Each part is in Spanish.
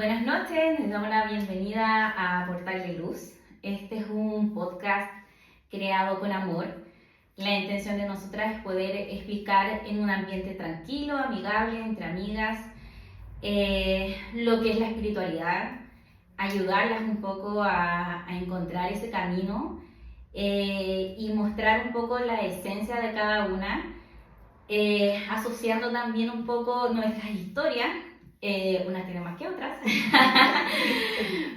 Buenas noches, les damos la bienvenida a Portal de Luz. Este es un podcast creado con amor. La intención de nosotras es poder explicar en un ambiente tranquilo, amigable, entre amigas, lo que es la espiritualidad, ayudarlas un poco a encontrar ese camino y mostrar un poco la esencia de cada una, asociando también un poco nuestras historias. Unas tienen más que otras,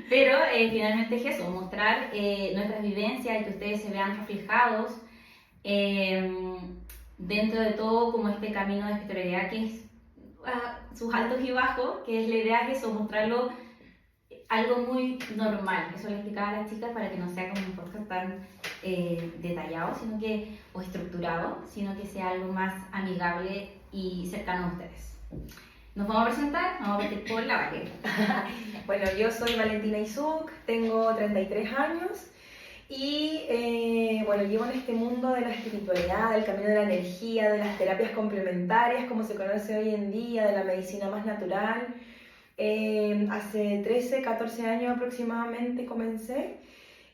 pero finalmente es eso, mostrar nuestras vivencias y que ustedes se vean reflejados dentro de todo como este camino de espiritualidad que es sus altos y bajos, que es la idea de eso, mostrarlo algo muy normal. Eso le explicaba a las chicas para que no sea como un podcast tan detallado o estructurado, sino que sea algo más amigable y cercano a ustedes. Nos vamos a presentar, vamos a partir por la Vale. Bueno, yo soy Valentina Isuk, tengo 33 años y bueno, llevo en este mundo de la espiritualidad, del camino de la energía, de las terapias complementarias, como se conoce hoy en día, de la medicina más natural. Hace 13, 14 años aproximadamente comencé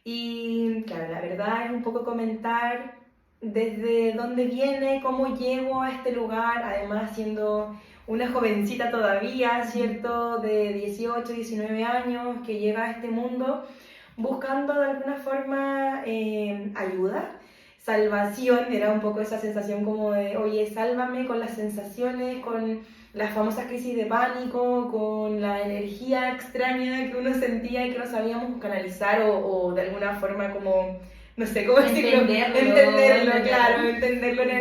y claro, la verdad es un poco comentar desde dónde viene, cómo llego a este lugar, además siendo una jovencita todavía, ¿cierto? De 18, 19 años, que llega a este mundo buscando de alguna forma ayuda, salvación, era un poco esa sensación como de, oye, sálvame con las sensaciones, con las famosas crisis de pánico, con la energía extraña que uno sentía y que no sabíamos canalizar o de alguna forma como, no sé cómo decirlo,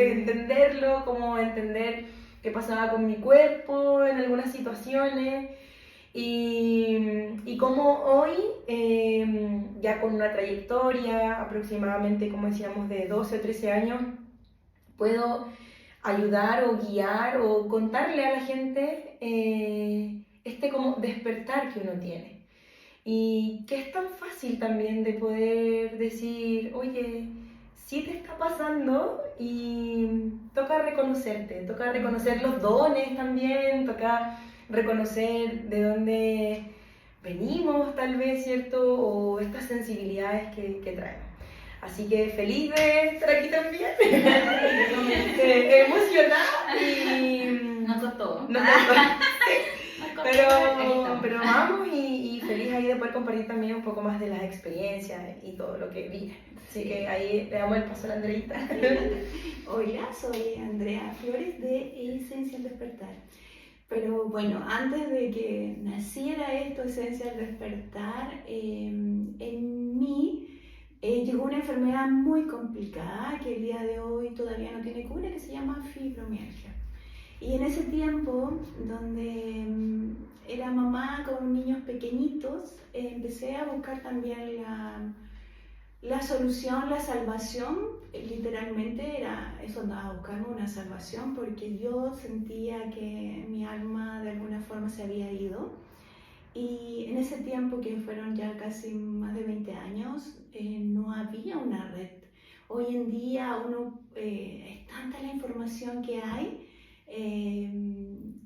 entenderlo, como entender qué pasaba con mi cuerpo en algunas situaciones y cómo hoy, ya con una trayectoria aproximadamente, como decíamos, de 12 o 13 años, puedo ayudar o guiar o contarle a la gente este como despertar que uno tiene. Y que es tan fácil también de poder decir, oye, sí te está pasando y toca reconocerte, toca reconocer los dones también, toca reconocer de dónde venimos tal vez, ¿cierto? O estas sensibilidades que traemos. Así que feliz de estar aquí también, emocionada y... Nos costó. Pero vamos y feliz ahí de poder compartir también un poco más de las experiencias y todo lo que vi. Así que ahí le damos el paso a la Andreita. Hola, soy Andrea Flores de Esencia al Despertar. Pero bueno, antes de que naciera esto, Esencia al Despertar, en mí llegó una enfermedad muy complicada que el día de hoy todavía no tiene cura, que se llama fibromialgia. Y en ese tiempo, donde era mamá con niños pequeñitos, empecé a buscar también la solución, la salvación. Literalmente era eso, andaba buscando una salvación porque yo sentía que mi alma de alguna forma se había ido. Y en ese tiempo, que fueron ya casi más de 20 años, no había una red. Hoy en día es tanta la información que hay,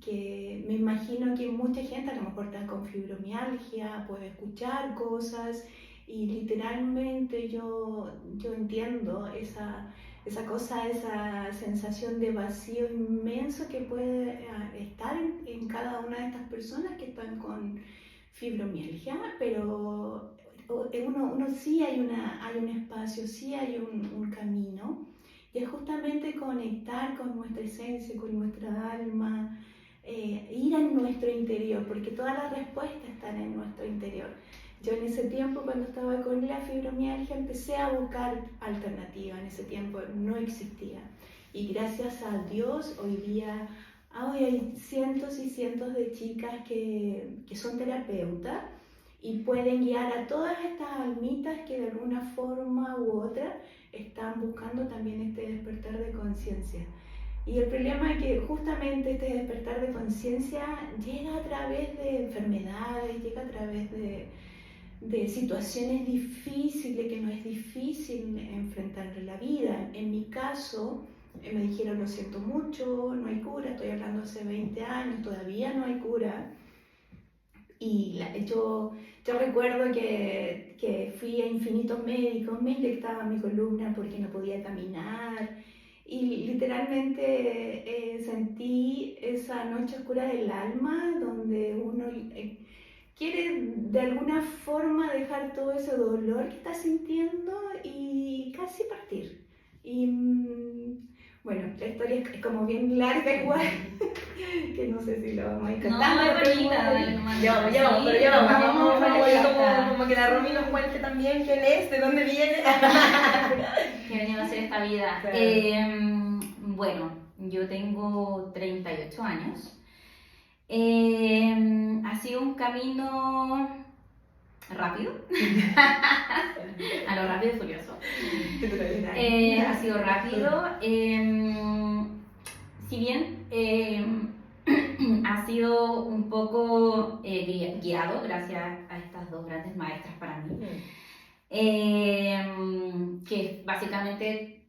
que me imagino que mucha gente a lo mejor está con fibromialgia, puede escuchar cosas y literalmente yo entiendo esa cosa, esa sensación de vacío inmenso que puede estar en cada una de estas personas que están con fibromialgia, pero uno sí hay un espacio, sí hay un camino. Y es justamente conectar con nuestra esencia, con nuestra alma, ir a nuestro interior, porque todas las respuestas están en nuestro interior. Yo en ese tiempo, cuando estaba con la fibromialgia, empecé a buscar alternativas. En ese tiempo no existía. Y gracias a Dios, hoy día hay cientos y cientos de chicas que son terapeutas y pueden guiar a todas estas almitas que de alguna forma u otra están buscando también este despertar de conciencia. Y el problema es que justamente este despertar de conciencia llega a través de enfermedades, llega a través de situaciones difíciles, que no es difícil enfrentar la vida. En mi caso, me dijeron, lo siento mucho, no hay cura, estoy hablando hace 20 años, todavía no hay cura. Yo recuerdo que fui a infinitos médicos, me inyectaban mi columna porque no podía caminar y literalmente sentí esa noche oscura del alma donde uno quiere de alguna forma dejar todo ese dolor que está sintiendo y casi partir. Y bueno, la historia es como bien larga igual, que no sé si lo vamos a ir contando. No, es pero bonita, igual- dale nomás. Ya vamos, Sí, pero ya vamos. vamos, Como que la Romy nos cuente también quién es, de dónde viene. que he venido a hacer esta vida. Claro. Bueno, yo tengo 38 años. Ha sido un camino rápido, a lo rápido y furioso. Ha sido rápido, si bien ha sido un poco guiado gracias a estas dos grandes maestras para mí, que básicamente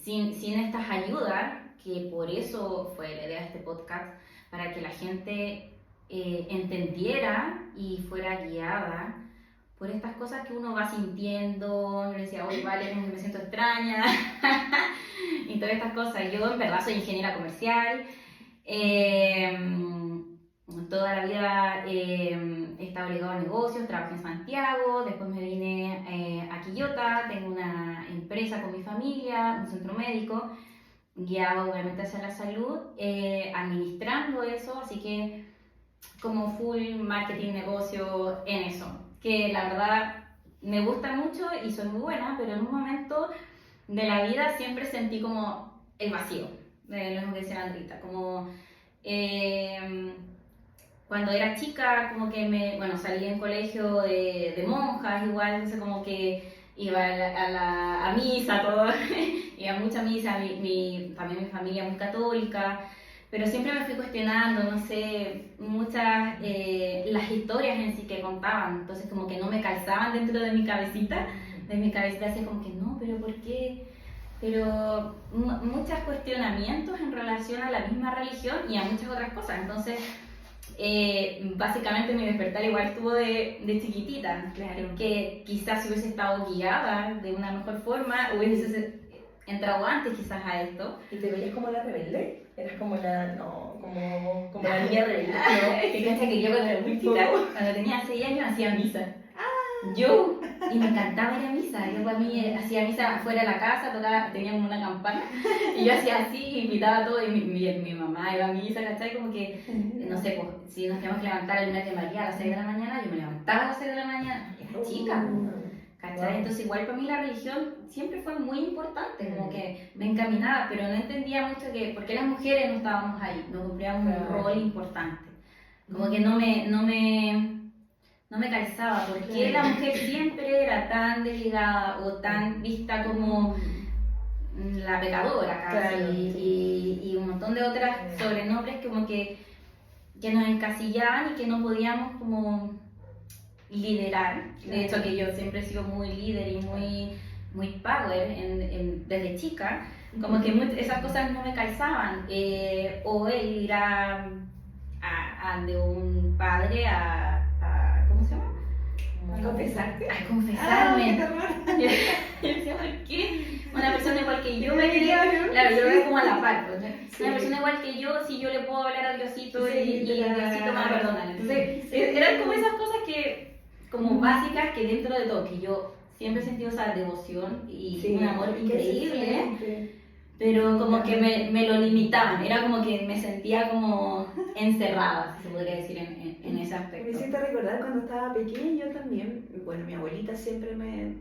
sin estas ayudas, que por eso fue la idea de este podcast, para que la gente entendiera y fuera guiada por estas cosas que uno va sintiendo. Yo le decía, oye, vale, como que me siento extraña, y todas estas cosas. Yo en verdad soy ingeniera comercial, toda la vida he estado ligado a negocios, trabajé en Santiago, después me vine a Quillota, tengo una empresa con mi familia, un centro médico, guiado obviamente hacia la salud, administrando eso, así que como full marketing, negocio en eso, que la verdad me gusta mucho y soy muy buena, pero en un momento de la vida siempre sentí como el vacío, de lo mismo que decía Andrita, como cuando era chica, como que salí en colegio de monjas igual, entonces como que iba a misa, todo, iba a mucha misa, también mi familia muy católica, pero siempre me fui cuestionando, no sé, muchas, las historias en sí que contaban, entonces como que no me calzaban dentro de mi cabecita así como que no, pero ¿por qué? Pero muchos cuestionamientos en relación a la misma religión y a muchas otras cosas, entonces básicamente mi despertar igual estuvo de chiquitita, Claro. que quizás si hubiese estado guiada de una mejor forma, hubiese entrado antes quizás a esto. ¿Y te veías como la rebelde? ¿Eras como como la niña rebelde? ¿No? Que piensa que yo cuando era muy chica, cuando tenía 6 años hacía misa. Yo, y me encantaba ir a misa. Yo para mí hacía misa afuera de la casa, tenía como una campana, y yo hacía así, invitaba a todos, y mi mamá iba a misa, ¿cachai? Como que, no sé, pues, si nos teníamos que levantar el lunes de María a las 6 de la mañana, yo me levantaba a las 6 de la mañana, era chica, ¿cachai? Wow. Entonces igual para mí la religión siempre fue muy importante, como que me encaminaba, pero no entendía mucho por qué las mujeres no estábamos ahí, no cumplíamos un rol importante. Como que no me calzaba, porque la mujer siempre era tan desligada o tan vista como la pecadora casi, Claro. y un montón de otras sobrenombres como que nos encasillaban y que no podíamos como liderar. De hecho que yo siempre he sido muy líder y muy power desde chica, como que esas cosas no me calzaban, o el ir de un padre a ¿cómo se llama? ¿A confesarte? A confesarme. qué Yo decía, ¿por qué? Una persona igual que yo me quería, claro, yo lo veo como a la par, pues, ¿no? Sí. Una persona igual que yo, si yo le puedo hablar a Diosito Sí, y claro. Diosito me va a perdonar. Entonces, eran como esas cosas que, como básicas, que dentro de todo, que yo siempre he sentido esa devoción y un amor increíble, pero como que me lo limitaban, era como que me sentía como encerrada, si se podría decir, en ese Me aspecto. hiciste recordar cuando estaba pequeña, yo también, bueno, mi abuelita siempre me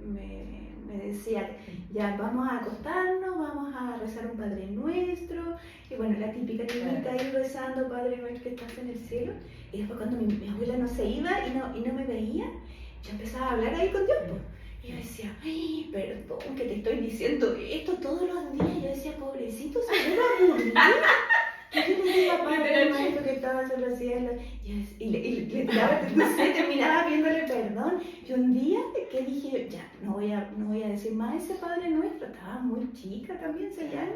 decía, ya vamos a acostarnos, vamos a rezar un Padre Nuestro, y bueno, la típica ir rezando, Padre Nuestro que estás en el cielo, y después cuando mi abuela no se iba y no me veía, yo empezaba a hablar ahí con Dios, pues. Y yo decía, ay, perdón que te estoy diciendo esto todos los días. Yo decía, pobrecito, se me va a morir. Y yo le decía, Padre Nuestro que estabas en los cielos. Y le tiraba, no sé, terminaba pidiéndole perdón. Y un día que dije, ya, no voy a decir más ese Padre Nuestro. Estaba muy chica también, 6 años.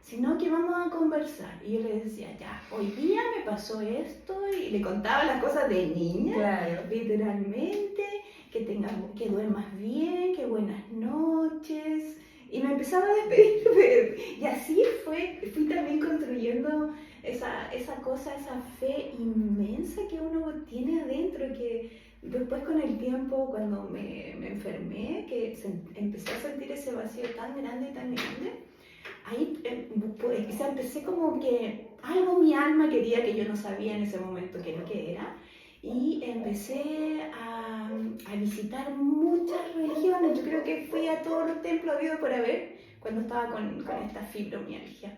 sino que vamos a conversar. Y yo le decía, ya, hoy día me pasó esto, y le contaba las cosas de niña, Claro. literalmente, que duermas bien, que buenas noches. Y me empezaba a despedir. Y así fui también construyendo esa cosa, esa fe inmensa que uno tiene adentro, que después con el tiempo, cuando me enfermé, que empecé a sentir ese vacío tan grande, ahí empecé como que algo mi alma quería que yo no sabía en ese momento qué es lo que era. Y empecé a visitar muchas religiones. Yo creo que fui a todos los templos habidos por haber cuando estaba con esta fibromialgia.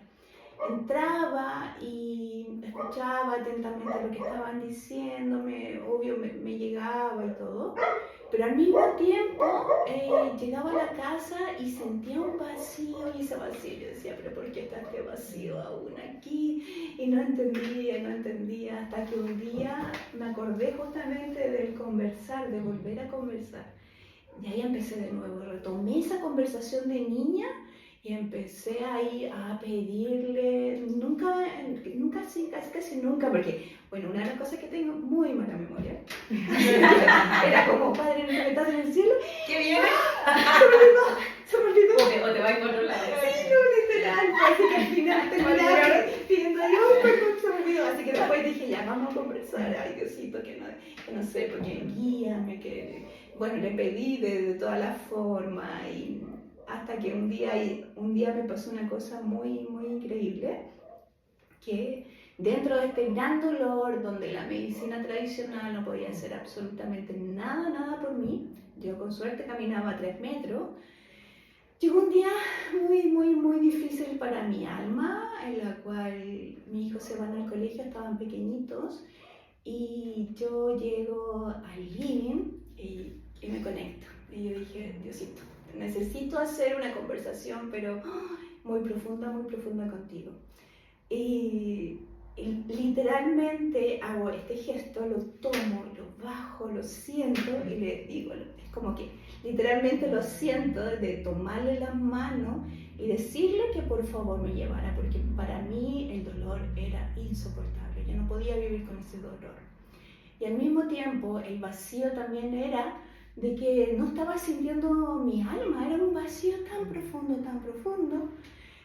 Entraba y escuchaba atentamente lo que estaban diciéndome, obvio me llegaba y todo, pero al mismo tiempo llegaba a la casa y sentía un vacío, y ese vacío yo decía, pero ¿por qué está este vacío aún aquí? Y no entendía, hasta que un día me acordé justamente del conversar, de volver a conversar. Y ahí empecé de nuevo, retomé esa conversación de niña y empecé ahí a pedirle, casi nunca, porque, bueno, una de las cosas que tengo muy mala memoria, era como, Padre nuestro que estás en el cielo, ¿Qué viene? se me olvidó. O te va a controlar. Sí, no, literal, así que al final terminaba pidiendo, Dios, perdón, se me olvidó, así que después dije, ya, vamos a conversar, ay Diosito, que no sé, porque guíame, que, bueno, le pedí de todas las formas, y hasta que un día me pasó una cosa muy, muy increíble, que dentro de este gran dolor, donde la medicina tradicional no podía hacer absolutamente nada por mí, yo con suerte caminaba 3 metros, llegó un día muy difícil para mi alma, en la cual mis hijos se van al colegio, estaban pequeñitos, y yo llego al living y me conecto. Y yo dije, Diosito, necesito hacer una conversación, pero muy profunda contigo. Y literalmente hago este gesto, lo tomo, lo bajo, lo siento y le digo, es como que literalmente lo siento de tomarle la mano y decirle que por favor me llevara, porque para mí el dolor era insoportable, yo no podía vivir con ese dolor. Y al mismo tiempo el vacío también era de que no estaba sintiendo mi alma, era un vacío tan profundo,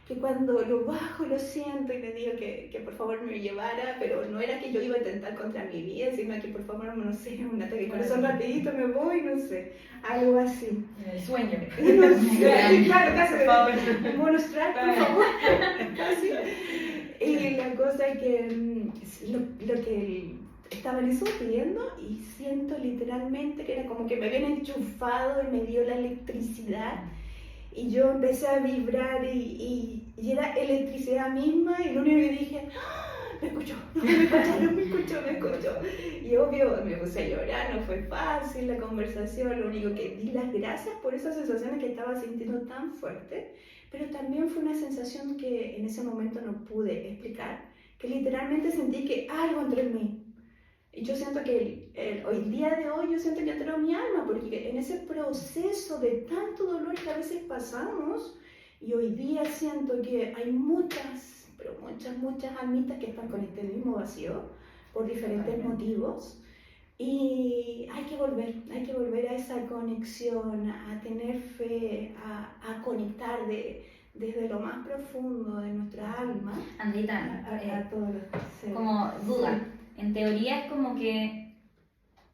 que cuando lo bajo lo siento y le digo que por favor me llevara, pero no era que yo iba a intentar contra mi vida, sino que por favor, no sé, un ataque de corazón rapidito, me voy, no sé, algo así. El sueño. No sé, claro, casi, Por favor. un bonus track, por favor, casi. Y la cosa es que lo que estaba en eso pidiendo, y siento literalmente que era como que me habían enchufado y me dio la electricidad. Y yo empecé a vibrar y era electricidad misma, y lo único que dije, ¡ah! Me escuchó. Y obvio me puse a llorar, no fue fácil la conversación, lo único que di las gracias por esas sensaciones que estaba sintiendo tan fuerte, pero también fue una sensación que en ese momento no pude explicar, que literalmente sentí que algo entró en mí. Y yo siento que hoy día de hoy, yo siento que entró mi alma, porque en ese proceso de tanto dolor que a veces pasamos, y hoy día siento que hay muchas almitas que están con este mismo vacío, por diferentes motivos, y hay que volver a esa conexión, a tener fe, a conectar desde lo más profundo de nuestra alma Andrita, a todos los seres. como duda. En teoría es como que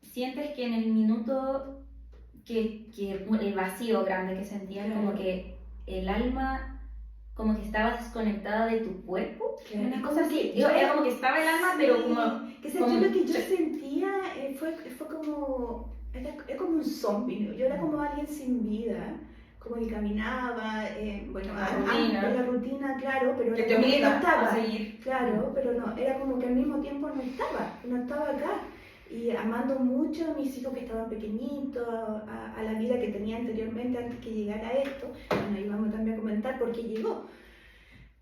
sientes que en el minuto que el vacío grande que sentías, Claro. como que el alma como que estaba desconectada de tu cuerpo. Claro. Una cosa así. Era como que estaba el alma, pero como... Que sentí lo que yo sentía, fue como... Era como un zombie, ¿no? Yo era como alguien sin vida, como que caminaba, bueno, la rutina, claro, pero Que era te como que no obliga estaba. a seguir. Claro, pero no, era como que al mismo tiempo no estaba acá. Y amando mucho a mis hijos que estaban pequeñitos, a la vida que tenía anteriormente antes que llegara esto. Bueno, ahí vamos también a comentar por qué llegó.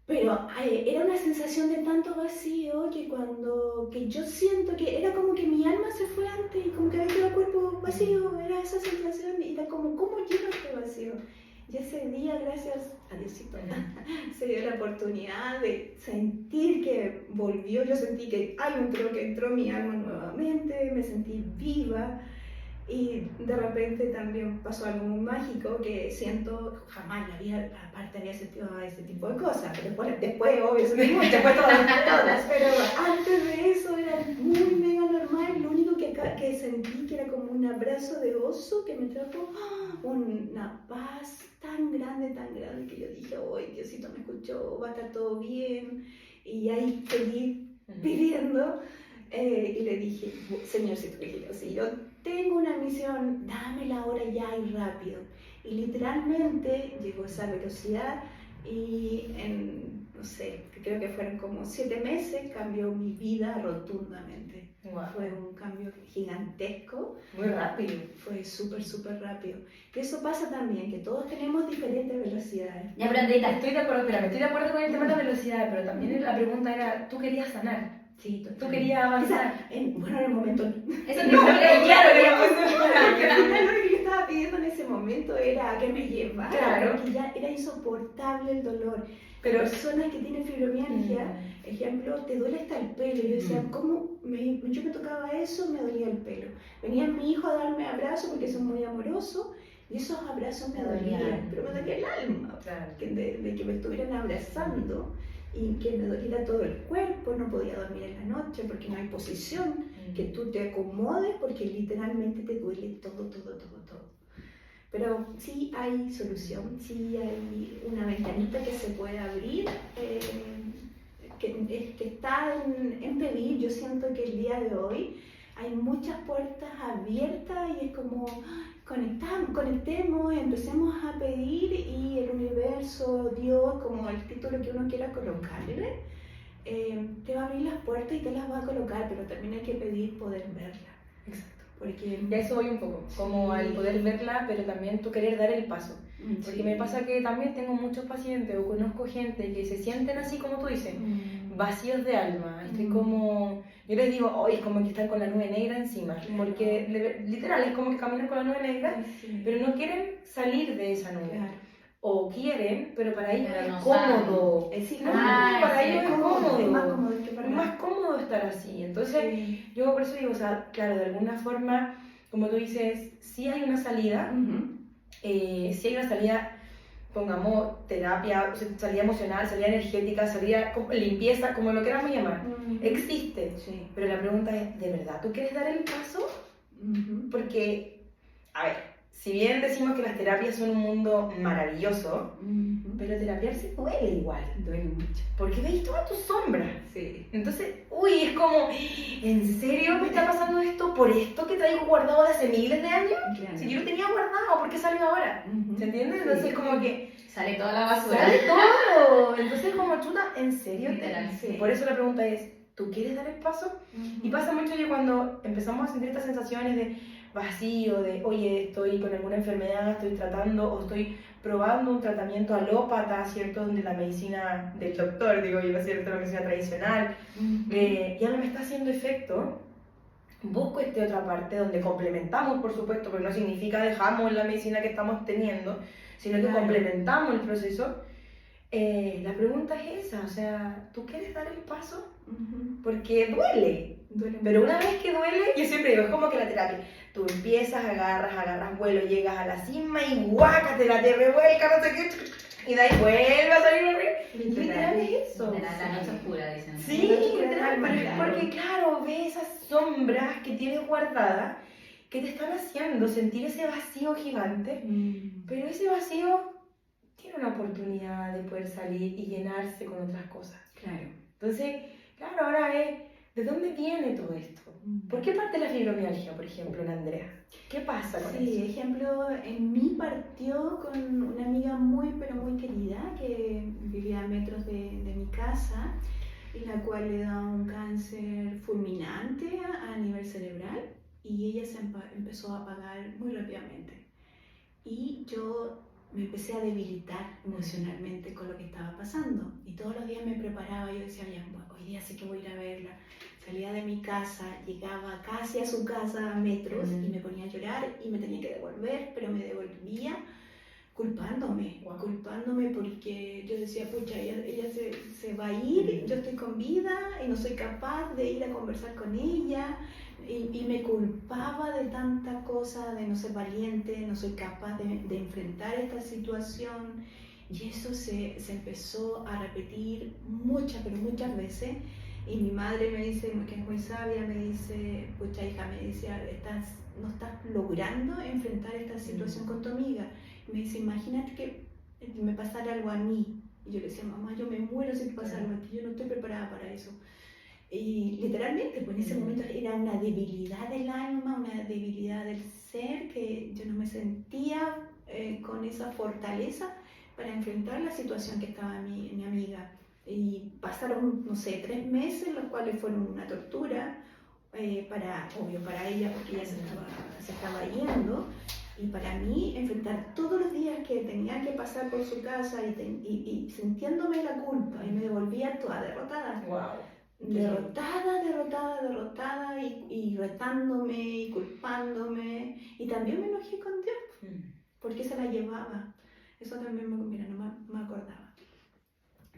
Pero era una sensación de tanto vacío que yo siento que era como que mi alma se fue antes y como que había quedado el cuerpo vacío, era esa sensación y era como, ¿cómo lleno este vacío? Y ese día, gracias a Diosito, se dio la oportunidad de sentir que volvió. Yo sentí que entró mi alma nuevamente, me sentí viva. Y de repente también pasó algo muy mágico que siento, jamás en la vida, aparte había sentido ese tipo de cosas, pero después obvio, sentí muchas, fue todas, pero antes de eso era muy mega normal. Lo único que sentí que era como un abrazo de oso que me trajo una paz tan grande, que yo dije, ¡ay, Diosito me escuchó, va a estar todo bien! Y ahí seguí pidiendo. Y le dije, Señorcito, si yo tengo una misión, dámela ahora ya y rápido. Y literalmente llegó esa velocidad y en, no sé, creo que fueron como 7 meses, cambió mi vida rotundamente. Wow. Fue un cambio gigantesco. Muy rápido. Fue súper rápido. Que eso pasa también, que todos tenemos diferentes velocidades. Ya, pero Andreita, Estoy de acuerdo, espérame, estoy de acuerdo con el tema de la velocidad, pero también la pregunta era, ¿tú querías sanar? Sí, ¿Tú querías avanzar? Bueno, en el momento. eso te No, claro, Lo que yo estaba pidiendo en ese momento era que me llevara, Claro. porque ya era insoportable el dolor. Pero Personas que tienen fibromialgia, ejemplo, te duele hasta el pelo. Yo decía, ¿cómo? Yo me tocaba eso, me dolía el pelo. Venía mi hijo a darme abrazos porque son muy amorosos, y esos abrazos me dolían, pero me dolía el alma, Claro. de que me estuvieran abrazando y que me doliera todo el cuerpo. No podía dormir en la noche porque no hay posición que tú te acomodes, porque literalmente te duele todo. Pero sí hay solución, sí hay una ventanita que se puede abrir, que está en pedir. Yo siento que el día de hoy hay muchas puertas abiertas y es como conectemos, empecemos a pedir y el universo, Dios, como el título que uno quiera colocarle, te va a abrir las puertas y te las va a colocar, pero también hay que pedir poder verla. Exacto. Porque Ya eso voy un poco, como al poder verla, pero también tú querer dar el paso. Porque me pasa que también tengo muchos pacientes o conozco gente que se sienten así como tú dices, vacíos de alma. Estoy como, yo les digo, hoy es como que están con la nube negra encima, Claro. porque literal es como que caminan con la nube negra, Sí. pero no quieren salir de esa nube. Claro. O quieren, pero para ellos Pero es no cómodo. Sí, No, Ah, para sí, ellos es es cómodo. más cómodo que para Es más cómodo estar así. Entonces, Sí. yo por eso digo, o sea, claro, de alguna forma, como tú dices, sí hay una salida, sí hay una salida, pongamos terapia, salida emocional, salida energética, salida limpieza, como lo queramos llamar. Existe, Sí. pero la pregunta es, ¿de verdad tú quieres dar el paso? Porque, a ver, si bien decimos que las terapias son un mundo maravilloso, pero terapiarse duele igual. Duele mucho. Porque veis todas tus sombras. Sí. Entonces, uy, es como, ¿en serio me está pasando esto por esto que traigo guardado de hace miles de años? Claro. Si yo lo tenía guardado, ¿por qué salió ahora? ¿Se entiende? Entonces, como que sale toda la basura. sale todo. Entonces, como chuta, ¿en serio? Literal, sí. Por eso la pregunta es, ¿tú quieres dar el paso? Y pasa mucho que cuando empezamos a sentir estas sensaciones de vacío, de, oye, estoy con alguna enfermedad, estoy tratando o estoy probando un tratamiento alópata, ¿cierto? Donde la medicina del doctor, digo yo, ¿cierto? La medicina tradicional, ya no me está haciendo efecto, busco esta otra parte donde complementamos, por supuesto, pero no significa dejamos la medicina que estamos teniendo, sino que Claro. complementamos el proceso. La pregunta es esa, o sea, ¿tú quieres dar el paso? Porque duele. Duele Pero mucho. una vez que duele, yo siempre digo, es como que la terapia. Tú empiezas, agarras vuelo, llegas a la cima y guácatela, te revuelca, no sé qué, y de ahí vuelve a salir arriba. Literal es eso. Literal, la noche oscura, dicen. Sí, La noche literal, oscura, pero es claro. porque claro, ves esas sombras que tienes guardadas que te están haciendo sentir ese vacío gigante, pero ese vacío tiene una oportunidad de poder salir y llenarse con otras cosas. Claro. Entonces, claro, ahora es, ¿de dónde viene todo esto? ¿Por qué parte la fibromialgia, por ejemplo, en Andrea? ¿Qué pasa con Sí, eso? ejemplo, en mí partió con una amiga muy, pero muy querida que vivía a metros de mi casa, y la cual le da un cáncer fulminante a nivel cerebral, y ella se empezó a apagar muy rápidamente. Y yo me empecé a debilitar emocionalmente con lo que estaba pasando, y todos los días me preparaba. Yo decía, ya, bueno, hoy día sí que voy a ir a verla. Salía de mi casa, llegaba casi a su casa a metros y me ponía a llorar y me tenía que devolver, pero me devolvía culpándome, Wow. culpándome porque yo decía, pucha, ella se va a ir, yo estoy con vida y no soy capaz de ir a conversar con ella. Y me culpaba de tanta cosa, de no ser valiente, no soy capaz de enfrentar esta situación. Y eso se empezó a repetir muchas, pero muchas veces. Y mi madre me dice, que es muy sabia, me dice, pucha hija, me dice, no estás logrando enfrentar esta situación con tu amiga. Y me dice, imagínate que me pasara algo a mí. Y yo le decía, mamá, yo me muero si te pasa algo a ti, yo no estoy preparada para eso. Y literalmente, pues en ese momento era una debilidad del alma, una debilidad del ser, que yo no me sentía con esa fortaleza para enfrentar la situación que estaba mi amiga. Y pasaron, no sé, 3 meses, los cuales fueron una tortura, obvio para ella, porque ella se estaba yendo, y para mí enfrentar todos los días que tenía que pasar por su casa y sintiéndome la culpa, y me devolvía toda derrotada. Wow. Derrotada y retándome y culpándome, y también me enojé con Dios porque se la llevaba. Eso también no me acordaba.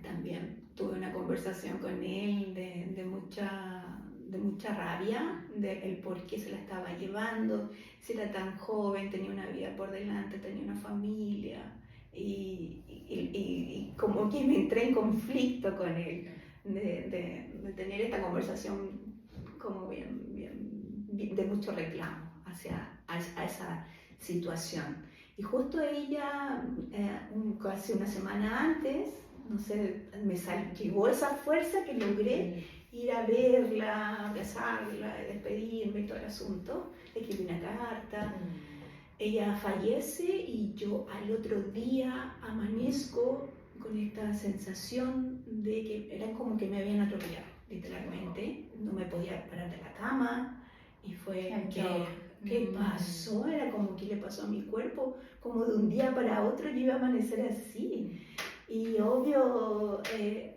También tuve una conversación con él de mucha rabia, del por qué se la estaba llevando, si era tan joven, tenía una vida por delante, tenía una familia, y como que me entré en conflicto con él. De tener esta conversación como bien de mucho reclamo a esa situación. Y justo ella, casi una semana antes, no sé, llegó esa fuerza que logré ir a verla, abrazarla, despedirme y todo el asunto. Escribí una carta. Ella fallece y yo al otro día amanezco con esta sensación de que era como que me habían atropellado, literalmente. No me podía parar de la cama y fue ¿qué pasó? Era como que le pasó a mi cuerpo, como de un día para otro yo iba a amanecer así. Y obvio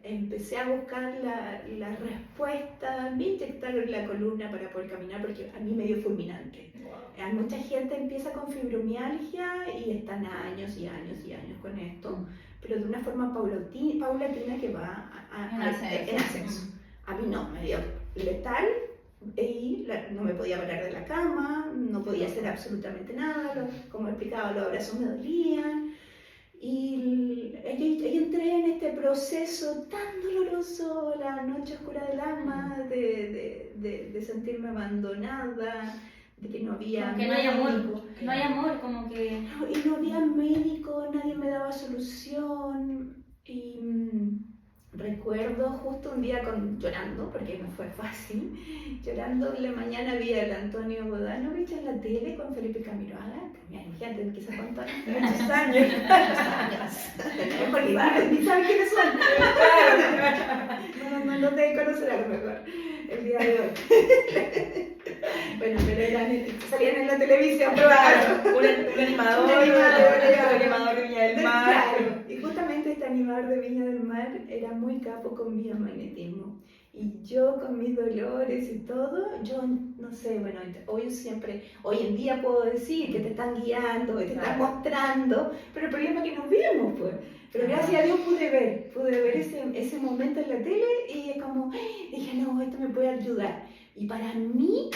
empecé a buscar la respuesta, me inyectaron la columna para poder caminar porque a mí me dio fulminante. Wow. Mucha gente empieza con fibromialgia y están años y años y años con esto, pero de una forma paulatina que va en ascenso. A mí no, me dio letal y no me podía parar de la cama, no podía hacer absolutamente nada, como explicaba, los abrazos me dolían. Y entré en este proceso tan doloroso, la noche oscura del alma, de sentirme abandonada, de que no había como que no hay amor, no hay amor, como que... Y no había médico, nadie me daba solución. Y recuerdo justo un día llorando, porque no fue fácil, llorando en la mañana vi al Antonio Bodanovich en la tele con Felipe Camiroaga. Imagínate, quizás cuántos muchos años. Ni saben quiénes son. No te deben conocer a lo mejor el día de hoy. Bueno, pero salían en la televisión, claro. Un animador de Viña del Mar. Claro. Y justamente este animador de Viña del Mar era muy capo con biomagnetismo. Y yo con mis dolores y todo, yo no sé, bueno, hoy en día puedo decir que te están guiando, que te están mostrando, pero el problema es que nos vimos, pues. Pero gracias a Dios pude ver ese momento en la tele y es como, dije, no, esto me puede ayudar. Y para mí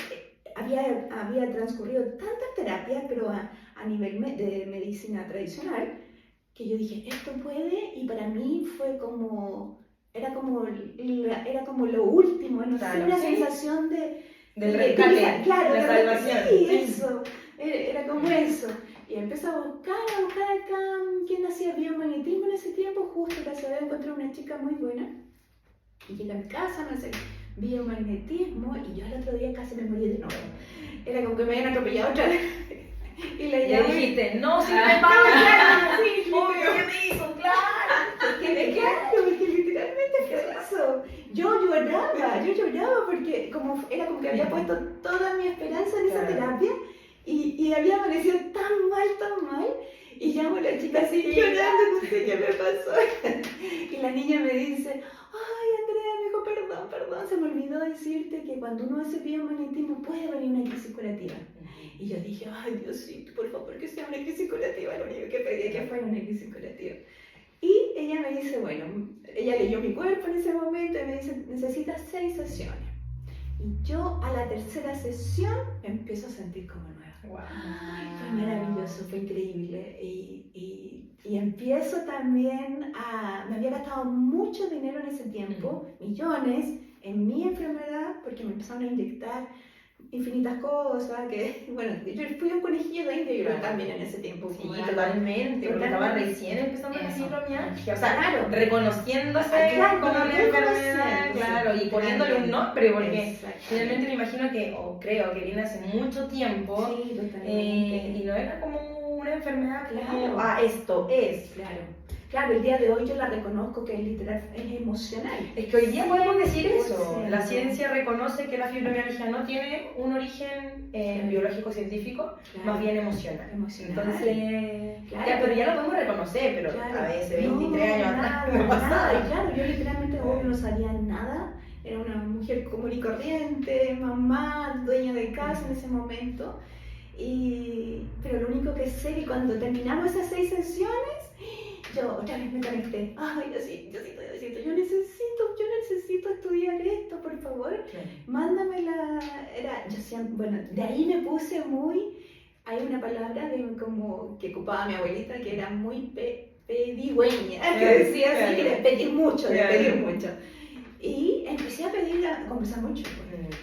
había transcurrido tantas terapias, pero a nivel de medicina tradicional, que yo dije, esto puede, y para mí fue como... Era como lo último, no sé, una sensación del rescate, claro, de salvación. Sí, eso, era como eso. Y empecé a buscar acá quién hacía biomagnetismo en ese tiempo. Justo gracias a Dios encontré una chica muy buena y llegué a mi casa, me hace biomagnetismo, y yo al otro día casi me morí de nuevo. Era como que me habían atropellado otra vez. Y le dijiste, no, si me sí, obvio que me hizo, claro. Porque literalmente fue eso. Yo lloraba porque era como que había puesto toda mi esperanza en esa terapia y había amanecido tan mal, y llamo a la chica así llorando, no sé qué me pasó. Y la niña me dice, ay Andrea, me dijo, perdón, perdón, se me olvidó decirte que cuando uno hace biomagnetismo puede venir una crisis curativa. Y yo dije, ay Diosito, por favor, que sea una crisis curativa, lo único que pedí que fuera una crisis curativa. Y ella me dice, bueno, ella leyó mi cuerpo en ese momento y me dice, necesitas 6 sesiones. Y yo a la tercera sesión me empiezo a sentir como nueva. Wow. Fue maravilloso, fue increíble. Y empiezo también a... Me había gastado mucho dinero en ese tiempo, millones, en mi enfermedad, porque me empezaron a inyectar infinitas cosas, que, bueno, yo fui un conejillo de India Claro. también en ese tiempo. Sí, como algo- totalmente, porque estaba Totalmente. recién empezando la Eso. fibromialgia, o sea, Claro. reconociéndose Claro, como una reconociéndose. enfermedad, claro, y poniéndole un nombre, porque Exactamente. finalmente me imagino que, o creo que viene hace mucho tiempo, Sí, totalmente. y no era como una enfermedad como, Claro. esto es. Claro, el día de hoy yo la reconozco que literal es emocional. Es que hoy día podemos decir Sí, eso. sí. La ciencia reconoce que la fibromialgia no tiene un origen biológico científico, más bien emocional. Emocional. Entonces, Claro. ya, pero ya lo podemos reconocer, pero Claro. a veces 23 años atrás nada, no pasaba. nada. Claro, yo literalmente obvio no sabía nada. Era una mujer común y corriente, mamá, dueña de casa en ese momento. Pero lo único que sé es que cuando terminamos esas 6 sesiones, yo otra vez me conecté. Ay, yo necesito estudiar esto, por favor. Mándame bueno, de ahí me puse muy... Hay una palabra como que ocupaba mi abuelita que era muy pedigüeña, que decía así, de pedir mucho, de pedir mucho. Y empecé a pedir, a conversar mucho.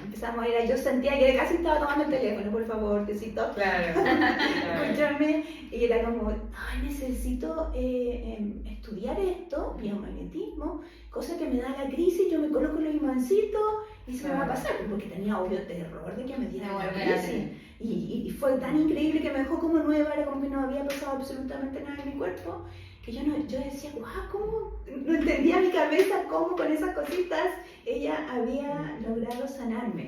Empezamos a ir, yo sentía que casi estaba tomando el teléfono, por favor, necesito Claro. escucharme. Y era como, ay, necesito estudiar esto, biomagnetismo, cosa que me da la crisis, yo me coloco los imancitos y se me va a pasar, porque tenía obvio terror de que me diera la crisis. Y fue tan increíble que me dejó como nueva, era como que no había pasado absolutamente nada en mi cuerpo, que yo decía, guau, ¿cómo? No entendía mi cabeza cómo con esas cositas ella había logrado sanarme.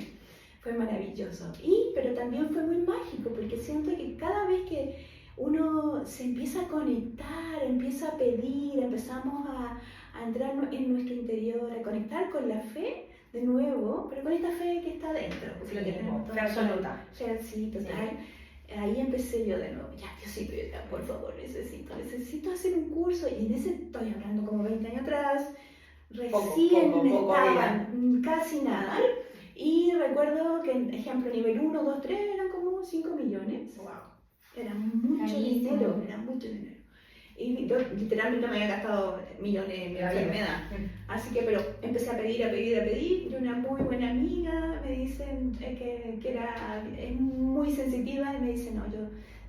Fue maravilloso. Pero también fue muy mágico, porque siento que cada vez que uno se empieza a conectar, empieza a pedir, empezamos a entrar en nuestro interior, a conectar con la fe de nuevo, pero con esta fe que está dentro. Porque lo tenemos Fe absoluta. Sí, total. Ahí empecé yo de nuevo, ya Diosito, por favor, necesito hacer un curso, y en ese estoy hablando como 20 años atrás, recién poco estaba casi nada, y recuerdo que, ejemplo, nivel 1, 2, 3 eran como 5 millones, Wow. era mucho dinero, y yo literalmente me había gastado millones en mi enfermedad. Así que, pero empecé a pedir, y una muy buena amiga me dicen que es muy sensitiva y me dice, no, yo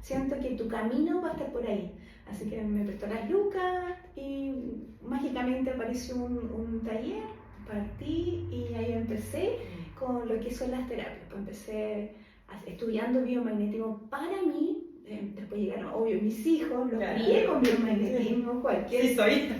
siento que tu camino va a estar por ahí. Así que me prestó las lucas y mágicamente apareció un taller, partí y ahí empecé con lo que son las terapias. Pues empecé estudiando biomagnetismo para mí. Después llegaron, obvio, mis hijos, los crié con biomagnetismo, cualquier... Sí, soy.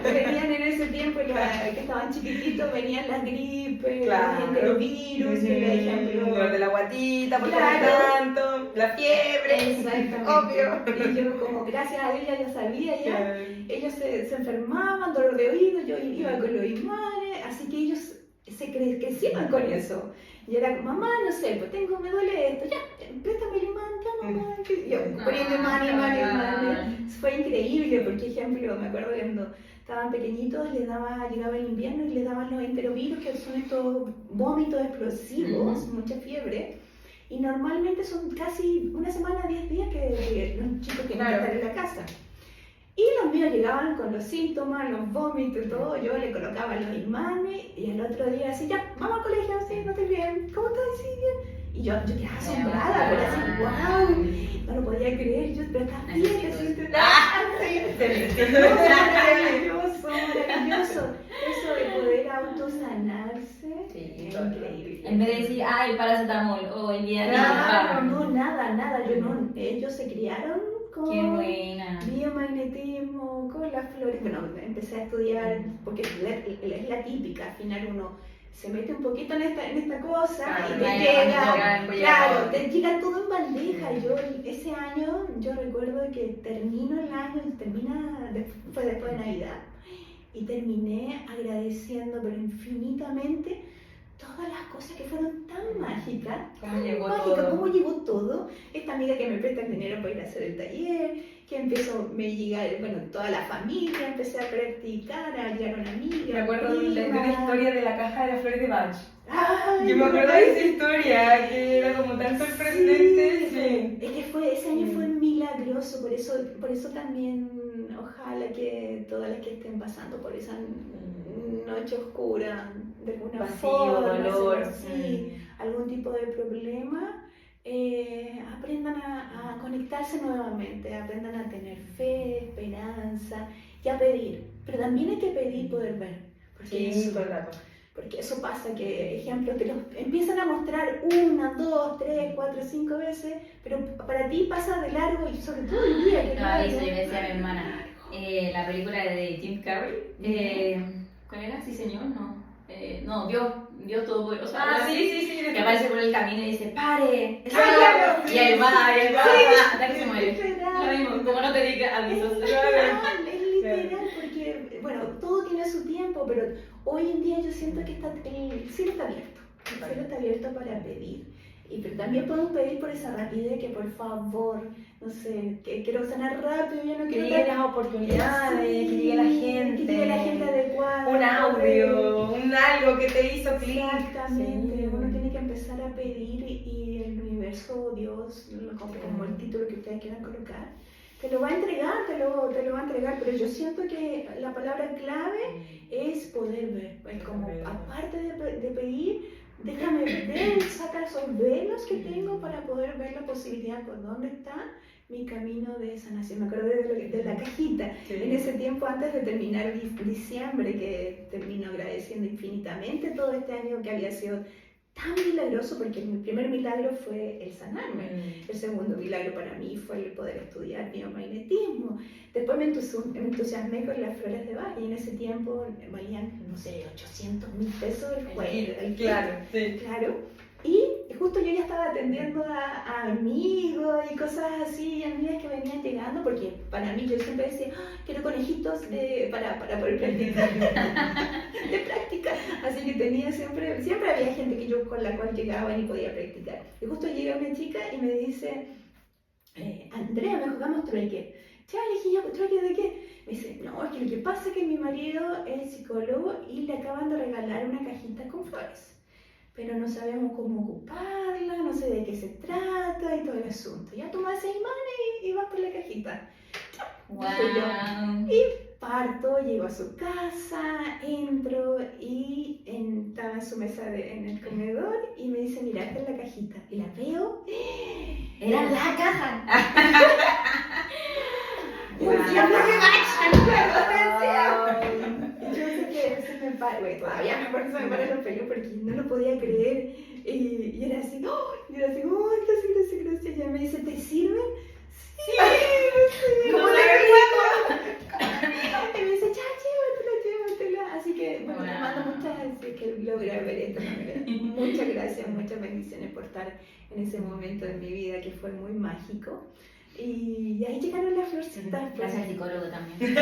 Venían en ese tiempo, que estaban chiquititos, venían las gripes, Claro. los virus, por ejemplo. Los de la guatita, por Claro. tanto, la fiebre. Exactamente. Obvio. Y yo como, gracias a ella, ya sabía ya. Ellos se enfermaban, dolor de oído, yo iba con los imanes, así que ellos se crecieron con eso. Y era como, mamá, no sé, pues me duele esto, ya, préstame el imán, ya mamá. Y yo poniendo imán. Fue increíble, porque, ejemplo, me acuerdo cuando estaban pequeñitos, llegaba el invierno y les daban los enterovirus, que son estos vómitos explosivos, mucha fiebre. Y normalmente son casi una semana, 10 días que los chicos tienen que estar en la casa. Y los míos llegaban con los síntomas, los vómitos y todo, yo le colocaba los imanes y al otro día así, ya, vamos al colegio, sí, no estoy bien, ¿cómo estás? Sí, bien. Y yo quedaba asombrada, pero así, wow, no lo podía creer, pero estás bien, te sientes... Maravilloso. Eso de poder autosanarse, es increíble. En vez de decir, ay, paracetamol o el día a Claro, día. no, nada, ellos se criaron con Qué buena. biomagnetismo, con las flores. Bueno, empecé a estudiar, porque es la típica, al final uno se mete un poquito en esta cosa y te llega todo en bandeja. Yo ese año, yo recuerdo que termino el año, fue después de Navidad, y terminé agradeciendo, pero infinitamente, todas las cosas que fueron tan mágicas, ¿Cómo llegó todo? cómo llegó todo. Esta amiga que me presta el dinero para ir a hacer el taller, que me llega, bueno, toda la familia, empecé a practicar, llegaron amigas. Me acuerdo de una historia de la caja de las flores de Bach. Ay, Yo me acuerdo de esa historia, que era como tan sorprendente. Sí. Es que ese año fue milagroso, por eso también ojalá que todas las que estén pasando por esa noche oscura, de alguna Vacío, forma, dolor, sí, algún tipo de problema, aprendan a conectarse nuevamente, aprendan a tener fe, esperanza y a pedir, pero también hay que pedir poder ver, porque Sí, todo el rato. porque eso pasa, que ejemplos te los empiezan a mostrar 1, 2, 3, 4, 5 veces, pero para ti pasa de largo y sobre todo el día que No, eso yo le decía a mi hermana. La película de Jim Carrey, ¿cuál era? Sí, señor, no. No, Dios Todopoderoso. Ah, sí. Que aparece por el camino y dice, ¡pare! claro. Y ahí va, hasta que se muere. Literal. Lo mismo, como no te diga avisos. Es literal, porque, bueno, todo tiene su tiempo, pero hoy en día yo siento que el cielo está abierto. El cielo está abierto para pedir. Pero también podemos pedir por esa rapidez, que por favor, no sé, que quiero sanar rápido, ya no Que quiero lleguen dar- las oportunidades, que llegue la gente. Que llegue la gente adecuada. Un audio, un algo que te hizo clic. Exactamente, Sí. uno tiene que empezar a pedir y el universo, Dios, como el título que ustedes quieran colocar, te lo va a entregar, te lo va a entregar, pero yo siento que la palabra clave es poder ver, es como aparte de pedir, déjame ver, sacar esos velos que tengo para poder ver la posibilidad por dónde está mi camino de sanación. Me acuerdo de la cajita, en ese tiempo antes de terminar diciembre, que termino agradeciendo infinitamente todo este año que había sido tan milagroso, porque mi primer milagro fue el sanarme. El segundo milagro para mí fue el poder estudiar biomagnetismo. Después me entusiasmé con las flores de Bach y en ese tiempo valían, no sé, 800.000 pesos el juego. Claro, sí. Claro. Y justo yo ya estaba atendiendo a amigos y cosas así, amigas que venían llegando, porque para mí yo siempre decía, quiero conejitos para poder practicar, de práctica. Así que tenía siempre había gente con la cual llegaba y podía practicar. Y justo llega una chica y me dice, Andrea, me jugamos trueque. Ya, le dije, yo, ¿trueque de qué? Me dice, no, es que lo que pasa es que mi marido es psicólogo y le acaban de regalar una cajita con flores, pero no sabemos cómo ocuparla, no sé de qué se trata y todo el asunto. Ya tomas 6 imanes y vas por la cajita. Wow. Y parto, llego a su casa, entro y estaba en su mesa en el comedor y me dice, mira, esta es la cajita. Y la veo. Era la caja. Yo siempre me y yo sé que se me para, bueno, todavía me acuerdo que se me paran los pelos porque no lo podía creer. Y era así, ¡oh! Y era así, ¡oh, gracias! Y ella me dice, ¿te sirven? Sí, sí. ¿Cómo ¿Cómo le y me dice, ya, llévatela. Así que, bueno, le mando que logré ver esto. Muchas gracias, muchas bendiciones por estar en ese momento de mi vida que fue muy mágico. Y ahí llegaron las florcitas. Gracias al psicólogo también.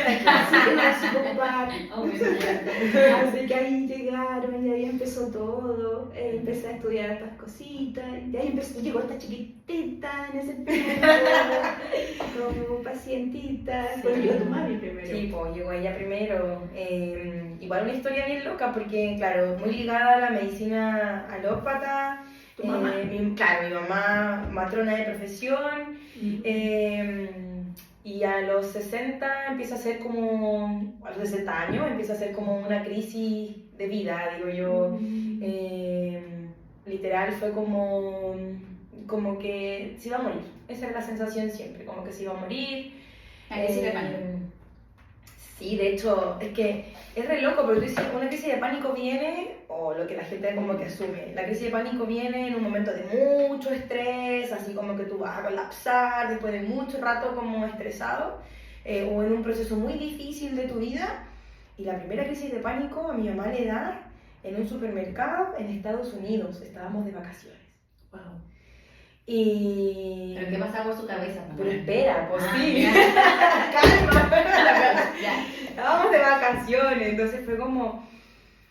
Así que ahí llegaron y ahí empezó todo. Empecé a estudiar estas cositas. Y ahí llegó esta chiquitita en ese tiempo, como pacientita. Pues llegó tu mami primero. Sí, pues llegó ella primero. Igual una historia bien loca porque, claro, muy ligada a la medicina alópata. ¿Tu mamá? Claro, mi mamá, matrona de profesión. Y a los 60 empieza a ser como, a los 60 años empieza a ser como una crisis de vida, digo yo. Literal fue como que se iba a morir. Esa es la sensación siempre, como que se iba a morir. La crisis de pánico. Sí, de hecho, es que es re loco, porque tú dices, una crisis de pánico viene, o lo que la gente como que asume, la crisis de pánico viene en un momento de mucho estrés, así como que tú vas a colapsar después de mucho rato como estresado, o en un proceso muy difícil de tu vida, y la primera crisis de pánico a mi mamá le da en un supermercado en Estados Unidos, estábamos de vacaciones. Wow. Y... ¿Pero qué pasaba por su cabeza? Pero espera, pues Ah, sí. ya. Calma. Ya. Estábamos de vacaciones, entonces fue como...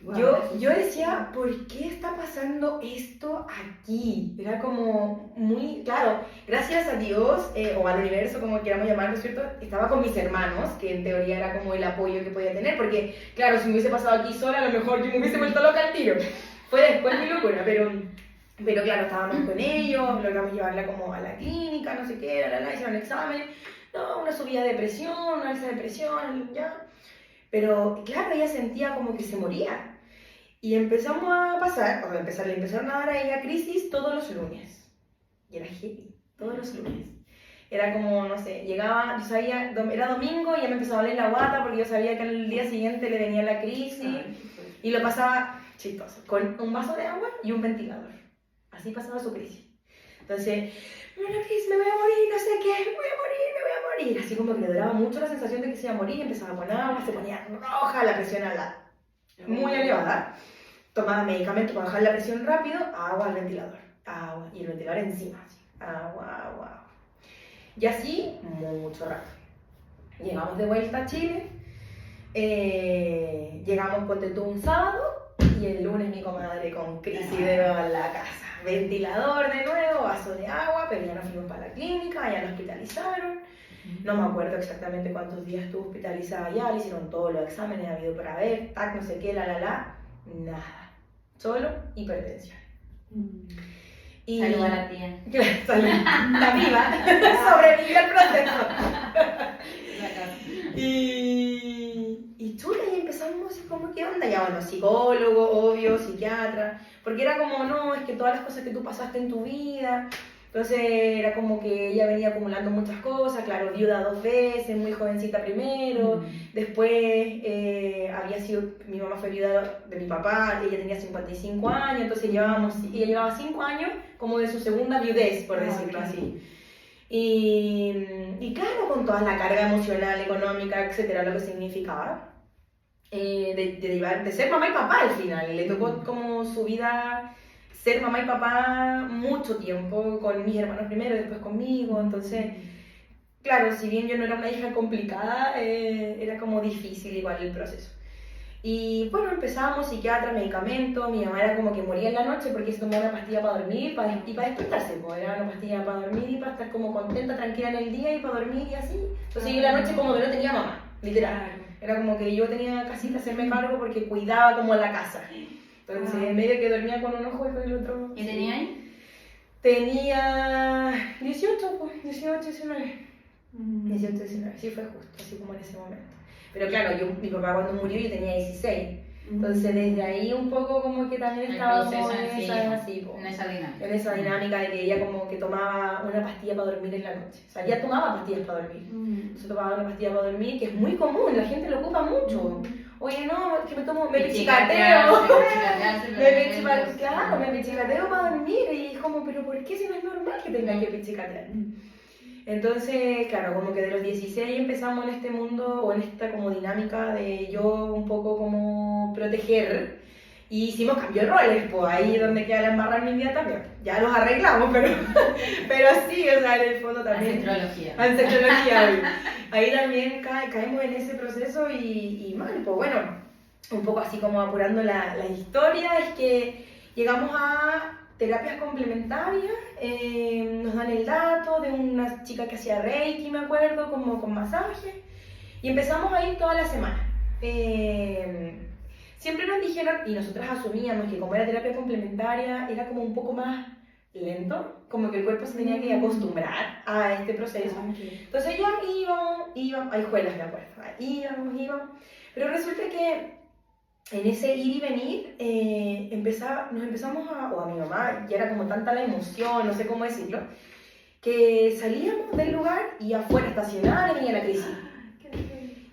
Wow, Yo decía, ¿por qué está pasando esto aquí? Era como muy, claro, gracias a Dios, o al universo, como queramos llamarlo, ¿cierto? Estaba con mis hermanos, que en teoría era como el apoyo que podía tener, porque, claro, si me hubiese pasado aquí sola, a lo mejor yo me hubiese vuelto loca al tiro. Fue después mi locura, pero claro, estábamos con ellos, logramos llevarla como a la clínica, no sé qué, hicieron el examen, no, una subida de presión, una alza de presión, ya. Pero, claro, ella sentía como que se moría. Y empezamos a pasar, le empezaron a dar a ella crisis todos los lunes. Y era heavy, todos los lunes. Era como, no sé, llegaba, yo sabía, era domingo y ya me empezaba a doler la guata porque yo sabía que al día siguiente le venía la crisis. Y lo pasaba chistoso, con un vaso de agua y un ventilador. Así pasaba su crisis. Entonces, una crisis, me voy a morir, no sé qué, me voy a morir. Así como que le duraba mucho la sensación de que se iba a morir, empezaba con agua, se ponía roja, la presión muy elevada. Tomaba medicamentos para bajar la presión rápido, agua al ventilador, agua, y el ventilador encima, así, agua. Y así, mucho rato. Llegamos de vuelta a Chile, llegamos con un sábado, y el lunes mi comadre con crisis de nuevo en la casa. Ventilador de nuevo, vaso de agua, pero ya nos fuimos para la clínica, ya nos hospitalizaron. No me acuerdo exactamente cuántos días estuvo hospitalizada ya, le hicieron todos los exámenes, habido para ver, tac, no sé qué, nada. Solo hipertensión. Y... Salud a la tía. Salud. Está viva. Sobrevivió al proceso. Y chula, y empezamos así como, ¿qué onda? Ya bueno, psicólogo, obvio, psiquiatra. Porque era como, no, es que todas las cosas que tú pasaste en tu vida. Entonces era como que ella venía acumulando muchas cosas, claro, viuda 2 veces, muy jovencita primero, después mi mamá fue viuda de mi papá, ella tenía 55 años, entonces ella llevaba 5 años como de su segunda viudez, por decirlo así. Y claro, con toda la carga emocional, económica, etcétera, lo que significaba, de ser mamá y papá al final, le tocó como su vida... ser mamá y papá mucho tiempo, con mis hermanos primero, después conmigo, entonces, claro, si bien yo no era una hija complicada, era como difícil igual el proceso. Y bueno, empezamos, psiquiatra, medicamentos, mi mamá era como que moría en la noche porque se tomaba una pastilla para dormir y para despertarse, pues era una pastilla para dormir y para estar como contenta, tranquila en el día y para dormir y así. Entonces yo en la noche como que no tenía mamá, literal. Era como que yo tenía casi que hacerme cargo porque cuidaba como la casa. Entonces, en medio que dormía con un ojo y con el otro... ¿Qué tenía ahí? Tenía 18, pues, 18, 19. 18, 19, sí fue justo, así como en ese momento. Pero claro, mi papá cuando murió yo tenía 16. Entonces, desde ahí un poco como que también estábamos en esa dinámica de que ella como que tomaba una pastilla para dormir en la noche. O sea, ella tomaba pastillas para dormir. Entonces tomaba una pastilla para dormir, que es muy común, la gente lo ocupa mucho. Oye, no, es que me pichicateo. Me pichicateo para dormir. Y es como, pero ¿por qué si no es normal que tengan que pichicatear? Entonces, claro, como que de los 16 empezamos en este mundo, o en esta como dinámica de yo un poco como proteger. Y hicimos cambio de roles, pues ahí es donde queda la embarrada en mi vida también. Ya los arreglamos, pero sí, o sea, en el fondo también. Ancestrología. Ahí también caemos en ese proceso y mal, pues bueno, un poco así como apurando la historia, es que llegamos a terapias complementarias, nos dan el dato de una chica que hacía Reiki, me acuerdo, como con masaje, y empezamos a ir toda la semana. Siempre nos dijeron, y nosotras asumíamos que como era terapia complementaria, era como un poco más lento, como que el cuerpo se tenía que acostumbrar a este proceso. Entonces ya íbamos, hay escuelas, me acuerdo, íbamos, pero resulta que en ese ir y venir nos empezamos o a mi mamá, ya era como tanta la emoción, no sé cómo decirlo, que salíamos del lugar y afuera estacionada venía la crisis.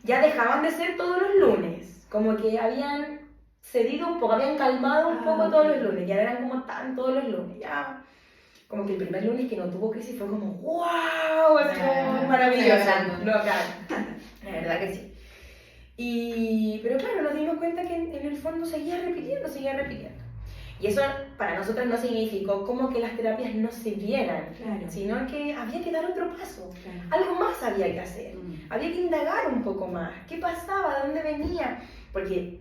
Ya dejaban de ser todos los lunes, como que habían cedido un poco, habían calmado un poco todos los lunes, ya eran como tan todos los lunes, ya como que el primer lunes que no tuvo crisis fue como ¡wow! Es como maravilloso. No, claro, la verdad que sí. Pero claro, nos dimos cuenta que en el fondo seguía repitiendo. Y eso para nosotros no significó como que las terapias no se vieran, Claro. sino que había que dar otro paso. Claro. Algo más había que hacer. Había que indagar un poco más. ¿Qué pasaba? ¿De dónde venía? Porque,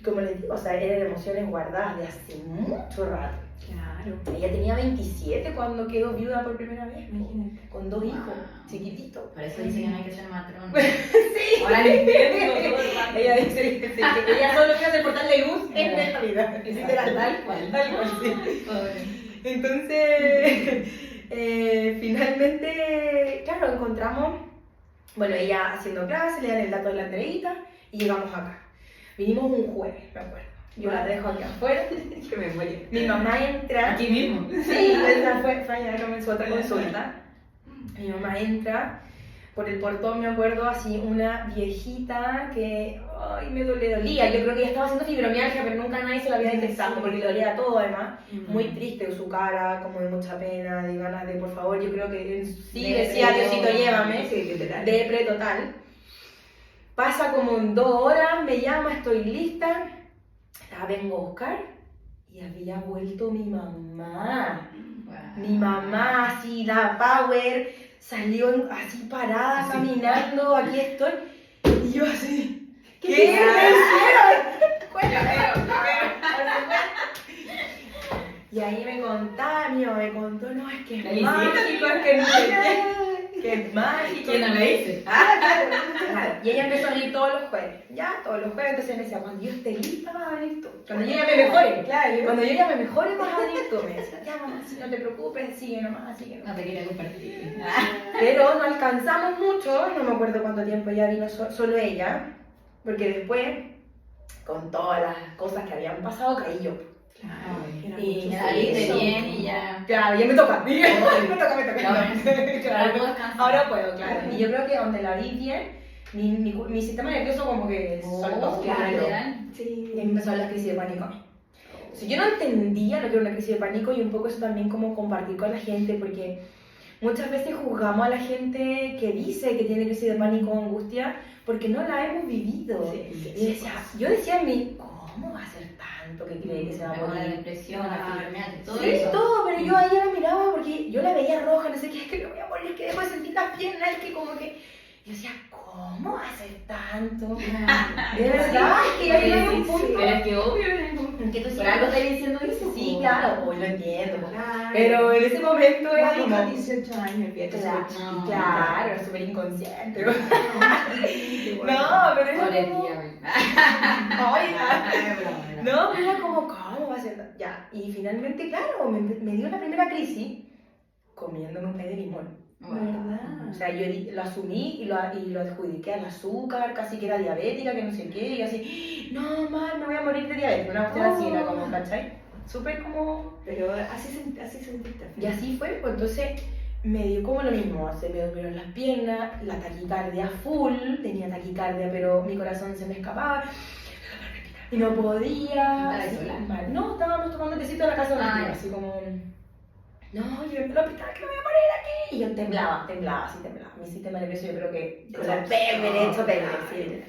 como les digo, o sea, eran emociones guardadas de hace mucho rato. Claro. Ella tenía 27 cuando quedó viuda por primera vez, Imagínate. con 2 hijos, Wow. chiquititos. Por eso dice que no hay que ser matrón. Sí. Ahora lo entiendo todo el rato. Ella dice que ella solo quiere hacer portal de luz en esta vida. Es literal, Tal cual. tal cual, sí. Pobre. Entonces, finalmente, claro, encontramos, bueno, ella haciendo clase, le dan el dato de la Andreita y llegamos acá. Vinimos un jueves, me acuerdo. Yo la dejo aquí afuera. Que me muere. Mi mamá entra. Aquí mismo. Sí, esa fue allá comenzó otra consulta. Mi mamá entra por el portón, me acuerdo, así una viejita que, ay, me dolía. Yo creo que ella estaba haciendo fibromialgia, pero nunca nadie se la había detectado porque le dolía todo además. Muy triste su cara, como de mucha pena, de ganas de, por favor, yo creo que sí decía, Diosito, llévame. Sí, literal. Depre total. Pasa como en 2 horas, me llama, estoy lista. La vengo a buscar y había vuelto mi mamá. Mi mamá, así, la power, salió así parada, Así. caminando, aquí estoy. Y yo así, ¿qué? ¿Qué ¿Me hicieron? Y ahí me contaba, mi mamá me contó, no, es que ¿La es hiciste? mágico, es que no sé qué, que es mágico. ¿Quién no la hice? Claro. Y ella empezó a venir todos los jueves, ya, todos los jueves, entonces me decía, cuando yo esté lista vas a venir tú. Cuando yo ya me mejore, Claro. cuando yo ya me mejore vas a venir tú. Me decía, ya mamá, si no te preocupes, sigue nomás, sigue nomás. No te quería compartir. Pero no alcanzamos mucho, no me acuerdo cuánto tiempo ya vino solo ella, porque después, con todas las cosas que habían pasado, caí yo. Claro. Era Y mucho Ya saliste peso. bien y ya. Claro, ya me toca, me toca. Ahora Claro. puedo descansar. Ahora puedo, claro. Y yo creo que donde la vi bien, mi sistema nervioso como que soltó. claro. Literal. Sí. Y empezó la crisis de pánico a mí. Si yo no entendía lo que era una crisis de pánico y un poco eso también como compartir con la gente, porque muchas veces juzgamos a la gente que dice que tiene crisis de pánico o angustia porque no la hemos vivido. Sí. Y decía, yo decía en mí, ¿cómo va a ser tanto que cree que se va a La morir? depresión, la fibromialgia, todo Sí, eso. todo, pero yo a ella la miraba porque yo la veía roja, no sé qué, es que me voy a morir, es que después sentí las piernas, es que como que... Yo decía, ¿cómo va a ser tanto? De verdad, es que ya llega un punto Pero es que obvio, en que tú por algo estoy diciendo eso. Sí, claro, pues lo entiendo. Claro. Pero en ese momento era Una hija como... de 18 años, fíjate, Claro, súper no, chiquita. claro, era súper inconsciente. No, No, pero era Pobre como... tía, güey. Ay, No. no, pero era como, ¿cómo va a ser? Ya, y finalmente, claro, me dio la primera crisis comiéndome un pay de limón. ¿verdad? O sea, yo lo asumí y lo adjudiqué al azúcar, casi que era diabética, que no sé qué, y así, no, mal, me voy a morir de diabetes. Una cuestión así era como, ¿cachai? Súper como... Pero así sentiste. Y así fue, pues entonces me dio como lo mismo, se me durmieron las piernas, la taquicardia full, tenía taquicardia, pero mi corazón se me escapaba. Y no podía. ¿Estabas así, sola? mal. No, estábamos tomando tecito en la casa de una Ah, tía, ya. así como, no, llévame al hospital que me voy a morir aquí. Y yo temblaba, así temblaba. Mi sistema nervioso yo creo que, o sea, derecho, sí.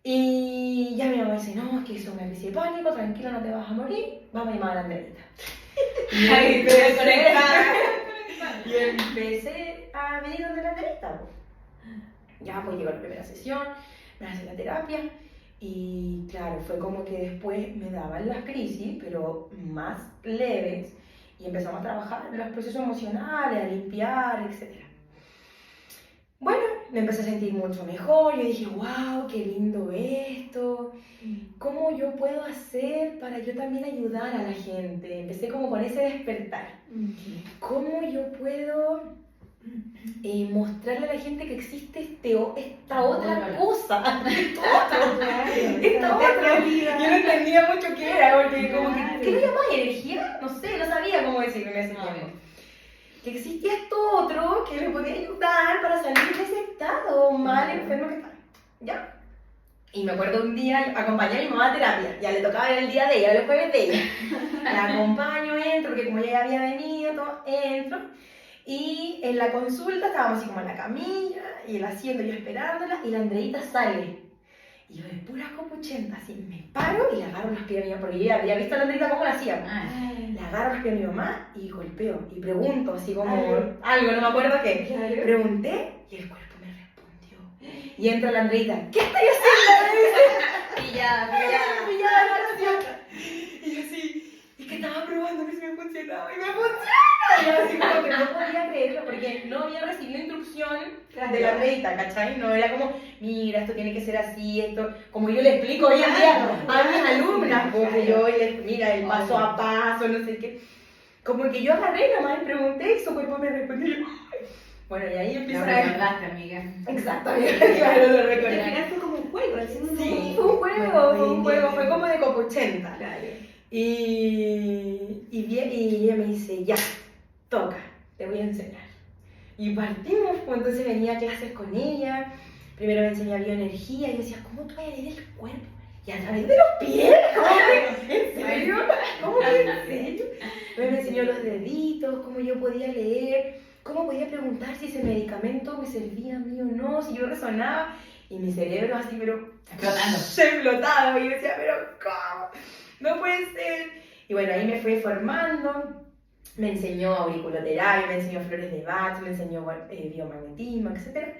Y ya mi mamá dice, no, es que eso es una crisis de pánico, tranquila, no te vas a morir, vamos a llamar a la Andreita. Y Ay, empecé, conectada. y empecé a venir donde la Andreita. Ya pues llegó la primera sesión, me hacen la terapia y claro, fue como que después me daban las crisis, pero más leves, y empezamos a trabajar en los procesos emocionales, a limpiar, etc. Bueno, me empecé a sentir mucho mejor, yo dije, wow, qué lindo esto, ¿cómo yo puedo hacer para yo también ayudar a la gente? Empecé como con ese despertar. ¿Cómo yo puedo mostrarle a la gente que existe esta otra cosa? Esta otra. Yo no entendía mucho qué era, porque como que, ¿qué le llamas energía? No sé, no sabía cómo decirlo en ese tiempo. Que existía esto otro que me podía ayudar para salir de ese estado mal enfermo que estaba. ¿Ya? Y me acuerdo un día, acompañé a mi mamá a terapia, ya le tocaba el día de ella, el jueves de ella. La acompaño, entro, porque como ella ya había venido, todo, entro. Y en la consulta estábamos así como en la camilla, y el asiento yo esperándola, y la Andreita sale. Y yo de pura copuchenta, así, me paro y le agarro los pies a mi mamá, porque yo ya había visto a la Andreita cómo lo hacía. Ay, Le agarro los pies a mi mamá y golpeo, y pregunto, así como Algo. algo, no me acuerdo qué. claro. Pregunté y el cuerpo me respondió. Y entra la Andreita, ¿qué estoy haciendo? Pillada. Pillada la oración. Y yo así, es que estaba probando que si me funcionaba y me funciona. Y yo así como que no podía creerlo porque no había recibido instrucción de la Andreita, ¿cachai? No era como, mira, esto tiene que ser así, esto, como yo le explico hoy en día a mis alumnas, porque yo les, mira, el paso a paso, no sé qué. Como que yo agarré nomás y pregunté y su cuerpo me respondió. Bueno, y ahí Lo empiezo a... recordaste, amiga. Exacto, claro, lo Al recordé. final fue como un juego, haciendo Sí, fue un juego, fue como de copuchenta. Claro. Y ella me dice, ya, toca, te voy a enseñar. Y partimos, pues entonces venía a clases con ella, primero me enseñaba bioenergía y yo decía, ¿cómo tú vas a leer el cuerpo? Y a través de los pies, ¿en serio? ¿Cómo que en serio? Luego me enseñó los deditos, cómo yo podía leer, cómo podía preguntar si ese medicamento me servía a mí o no, si yo resonaba. Y mi cerebro así, pero Explotando. se explotaba y yo decía, pero ¿cómo? No puede ser. Y bueno, ahí me fue formando, me enseñó auriculoterapia, me enseñó flores de Bach, me enseñó biomagnetismo, etc.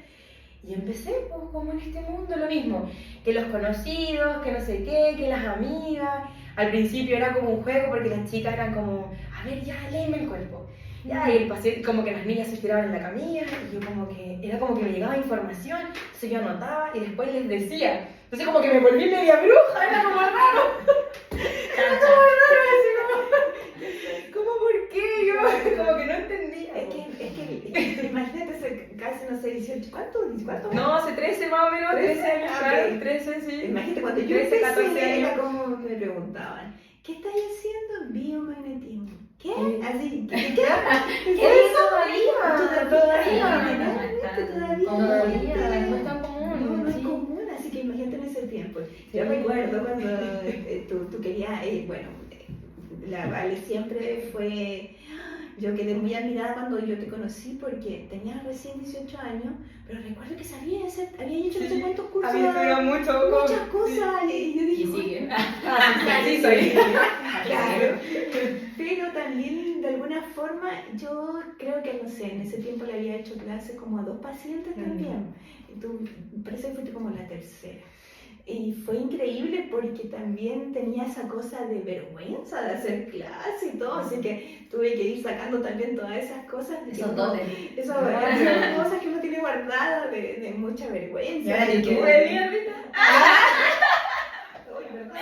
Y empecé pues, como en este mundo lo mismo, que los conocidos, que no sé qué, que las amigas. Al principio era como un juego porque las chicas eran como, a ver, ya, léeme el cuerpo. Ya, y el paciente, como que las niñas se estiraban en la camilla y yo como que, era como que me llegaba información, entonces yo anotaba y después les decía. Entonces como que me volví media bruja, era como raro. Era como raro, así como, ¿cómo por qué? Yo como que no entendía. Es que imagínate ser casi, no sé, 18, ¿cuánto? No, hace 13 más o menos, 13 años, Ah, claro, ok. 13, sí. Imagínate cuando yo 13, empecé, 14 era años. como me preguntaban, ¿qué estás haciendo? Biomagnetismo. ¿Qué? Sí. Así, ¿qué? Eso todavía, Todavía. no es tan común. No es Sí. común, así que imagínate en ese tiempo. Yo Sí. recuerdo cuando tú querías, la Vale siempre fue, yo quedé muy admirada cuando yo te conocí porque tenías recién 18 años, pero recuerdo que sabía hacer, había hecho no sé cuántos cursos, Había estudiado muchas cosas, y yo dije, Y sigue. Sí, soy. claro. Pero también de alguna forma yo creo que, no sé, en ese tiempo le había hecho clases como a 2 pacientes también. Y tú parece que fuiste como la tercera. Y fue increíble porque también tenía esa cosa de vergüenza de hacer clase y todo, así que tuve que ir sacando también todas esas cosas. Esos dotes. Esas cosas que uno tiene guardadas de mucha vergüenza. Y ahora de tú, que- Rita. Uy, ¿verdad?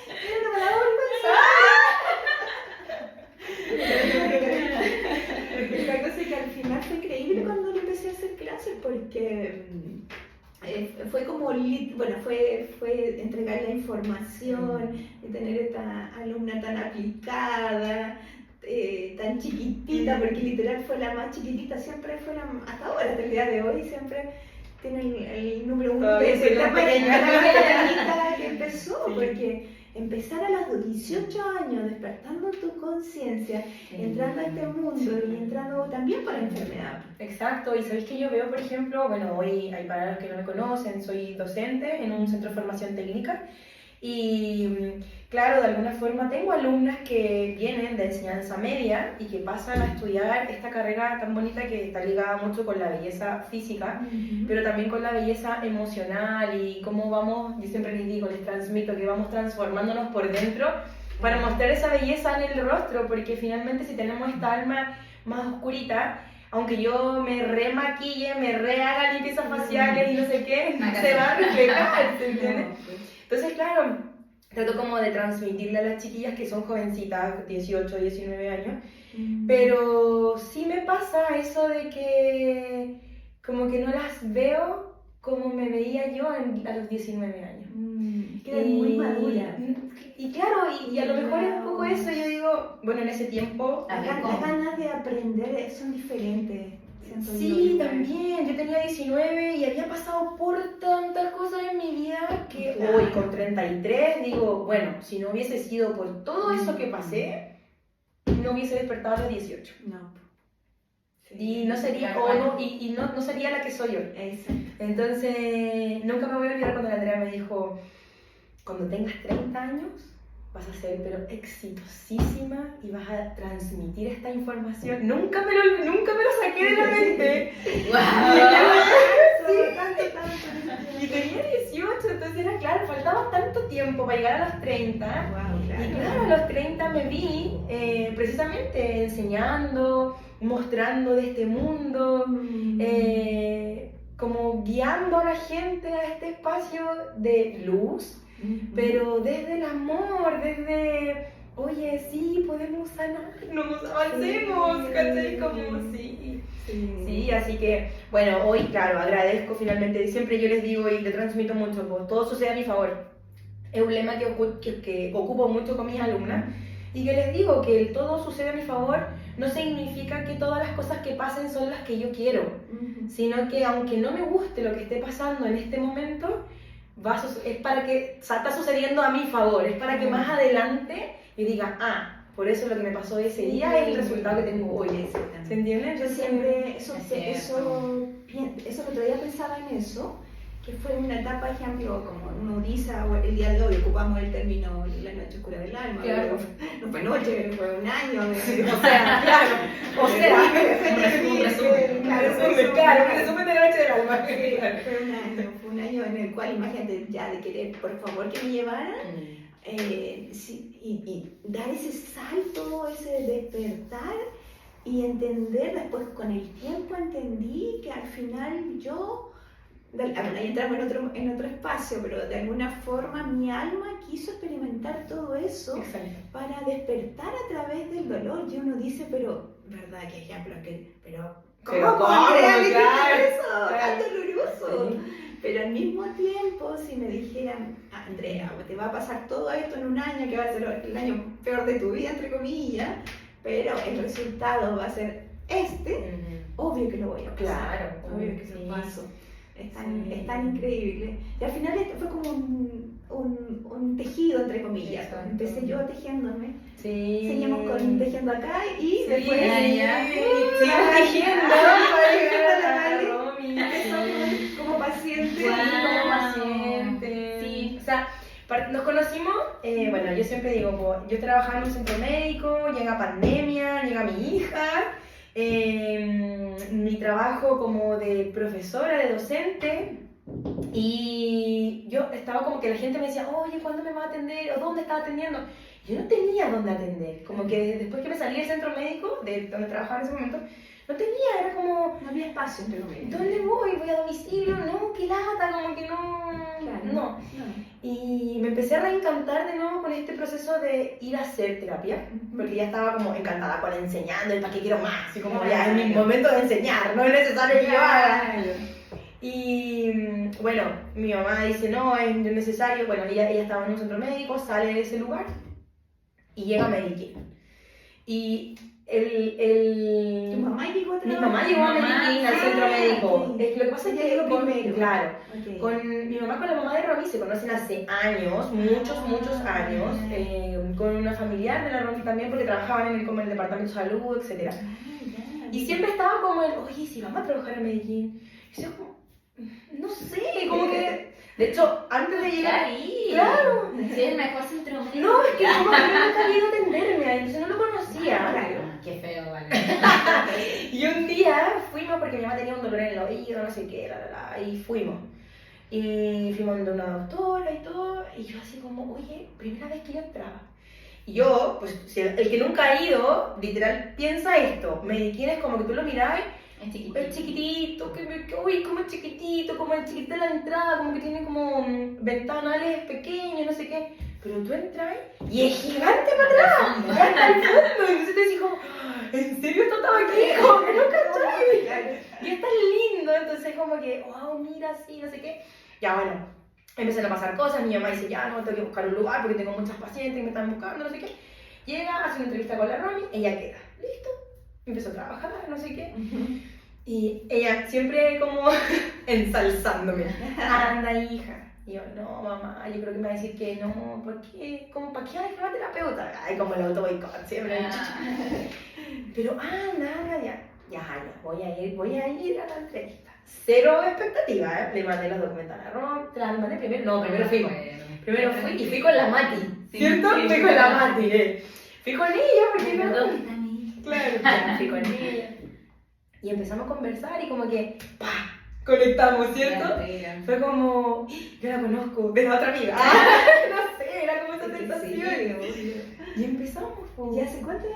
Pero no me da vergüenza. La cosa es que al final fue increíble cuando yo empecé a hacer clases porque fue como, bueno, fue entregar la información, de tener esta alumna tan aplicada, tan chiquitita, porque literal fue la más chiquitita, siempre fue hasta ahora, hasta el día de hoy, siempre tiene el número uno Todavía de soy la la pequeña. pequeñita que empezó, Sí. porque empezar a los 18 años, despertando tu conciencia, entrando a este mundo y entrando también para la enfermedad. Exacto, y sabéis que yo veo, por ejemplo, bueno, hoy, hay para los que no me conocen, soy docente en un centro de formación técnica y claro, de alguna forma tengo alumnas que vienen de enseñanza media y que pasan a estudiar esta carrera tan bonita que está ligada mucho con la belleza física, pero también con la belleza emocional y cómo vamos, yo siempre les digo, les transmito que vamos transformándonos por dentro para mostrar esa belleza en el rostro, porque finalmente si tenemos esta alma más oscurita, aunque yo me remaquille, me rehaga limpiezas faciales y no sé qué, se va a reflejar, ¿se entiende? Entonces, claro, trato como de transmitirle a las chiquillas que son jovencitas, 18, 19 años, pero sí me pasa eso de que como que no las veo como me veía yo a los 19 años. Quedas muy madura. Y claro, y a lo mejor es un poco eso, yo digo, bueno, en ese tiempo... Las ganas de aprender son diferentes. siento Sí, yo. también, yo tenía 19 y había pasado por tantas cosas en mi vida que Claro. hoy con 33 digo, bueno, si no hubiese sido por todo eso que pasé, no hubiese despertado a los 18. No. Sí. Y no sería, Claro, o bueno. no, y no sería la que soy hoy. Exacto. Entonces, nunca me voy a olvidar cuando la Andrea me dijo, cuando tengas 30 años, vas a ser pero exitosísima y vas a transmitir esta información. Nunca me lo saqué de la mente. Y tenía 18, entonces era claro, faltaba tanto tiempo para llegar a los 30. Y claro, a los 30 me vi precisamente enseñando, mostrando de este mundo, como guiando a la gente a este espacio de luz, pero desde el amor, desde, oye, sí, podemos sanarnos, avancemos, ¿cachai? Como sí. Sí, así que, bueno, hoy, claro, agradezco finalmente, siempre yo les digo y le transmito mucho, pues todo sucede a mi favor. Es un lema que ocupo mucho con mis alumnas y que les digo que el todo sucede a mi favor no significa que todas las cosas que pasen son las que yo quiero, sino que aunque no me guste lo que esté pasando en este momento, es para que está sucediendo a mi favor, es para que más adelante yo diga, por eso lo que me pasó ese día es el resultado que tengo hoy. ¿Se entiende? Yo siempre, eso el otro día pensaba en eso, que fue una etapa, ejemplo, como uno dice, el día de hoy ocupamos el término la noche oscura del alma, claro. No fue noche, fue un año. Un resumen de la noche del alma. Fue un año en el cual, imagínate, ya de querer, por favor, que me llevaran. Y dar ese salto, ese despertar y entender, después con el tiempo entendí que al final yo, ahí entramos en otro espacio, pero de alguna forma mi alma quiso experimentar todo eso. Exacto. Para despertar a través del dolor. Y uno dice, pero, ¿verdad? ¿Qué ejemplo? ¿Cómo Andrea le hiciste eso? Tan doloroso. Sí. Pero al mismo tiempo, si me dijeran, Andrea, te va a pasar todo esto en un año, que va a ser el año peor de tu vida, entre comillas, pero el resultado va a ser obvio que lo voy a pasar. Claro, obvio que lo paso. Es tan increíble. Y al final esto fue como un tejido, entre comillas. Exacto. Empecé yo tejiéndome. Sí. Seguimos tejiendo acá y después seguimos tejiendo. Como paciente. Sí. O sea, nos conocimos, bueno, yo siempre digo, yo trabajaba en un centro médico, llega pandemia, llega mi hija, mi trabajo como de profesora, de docente, y yo estaba como que la gente me decía, oye, ¿cuándo me va a atender? ¿O dónde estaba atendiendo? Yo no tenía dónde atender, como que después que me salí del centro médico, de donde trabajaba en ese momento, no tenía, era como... No había espacio entre comillas. ¿Dónde voy? ¿Voy a domicilio? No, qué lata, como que no... Claro, no. Y me empecé a reencantar de nuevo con este proceso de ir a hacer terapia, porque ya estaba como encantada con enseñando, y para qué quiero más, y como ya es mi momento de enseñar, no es necesario que yo haga. Y bueno, mi mamá dice, no, es necesario, bueno, ella estaba en un centro médico, sale de ese lugar y llega a Medellín. Y ¿Tu mamá llegó a trabajar? Mi mamá llegó a Medellín, al centro médico. Lo que pasa es que llegó primero. Claro. Mi mamá con la mamá de Romy se conocen hace años, muchos años, con una familiar de la Romy también, porque trabajaban en el departamento de salud, etc. Y siempre estaba como oye, si vamos a trabajar en Medellín. Y yo como, no sé, como que... De hecho, antes de llegar ahí, claro. Sí, el mejor centro médico. No, es que como que nunca había ido a atenderme, entonces no lo conocía. Claro. Qué feo, vale. Y un día fuimos porque mi mamá tenía un dolor en el oído, no sé qué, y fuimos. Y fuimos donde una doctora y todo, y yo así como, oye, primera vez que yo entraba. Y yo, pues, si el que nunca ha ido, literal, piensa esto. Medellín es como que tú lo mirás, es chiquitito, uy, como es chiquitito, como el chiquitito de la entrada, como que tiene como ventanales pequeños, no sé qué. Pero tú entras y es gigante para atrás, hasta el fondo. Y entonces te decís como, ¿en serio esto estaba aquí? Como que no cachai. Y es tan lindo, entonces como que, wow, mira, sí, no sé qué. Ya bueno, empiezan a pasar cosas, mi mamá dice, ya no, tengo que buscar un lugar porque tengo muchas pacientes que me están buscando, no sé qué. Llega, hace una entrevista con la Romy, ella queda, listo. Empezó a trabajar, no sé qué. Y ella siempre como ensalzándome. Anda, hija. Y yo, no, mamá, yo creo que me va a decir que no, ¿por qué? ¿Cómo, para qué hay una terapeuta? Ay, como el auto boicot, siempre. Pero anda, ya. voy a ir a la entrevista. Cero expectativa, ¿eh? Le mandé los documentos a la Ron, te la mandé primero fui y fui con la Mati, ¿cierto? Sí, Fui con la Mati, Fui con ella, porque no... ¿Dónde está mi hija? Claro, ya, fui con ella. Y empezamos a conversar y como que, ¡pah! Conectamos, ¿cierto? Fue como, yo la conozco, de la otra amiga. No sé, era como esa sensación. Y empezamos. ¿Y hace cuánto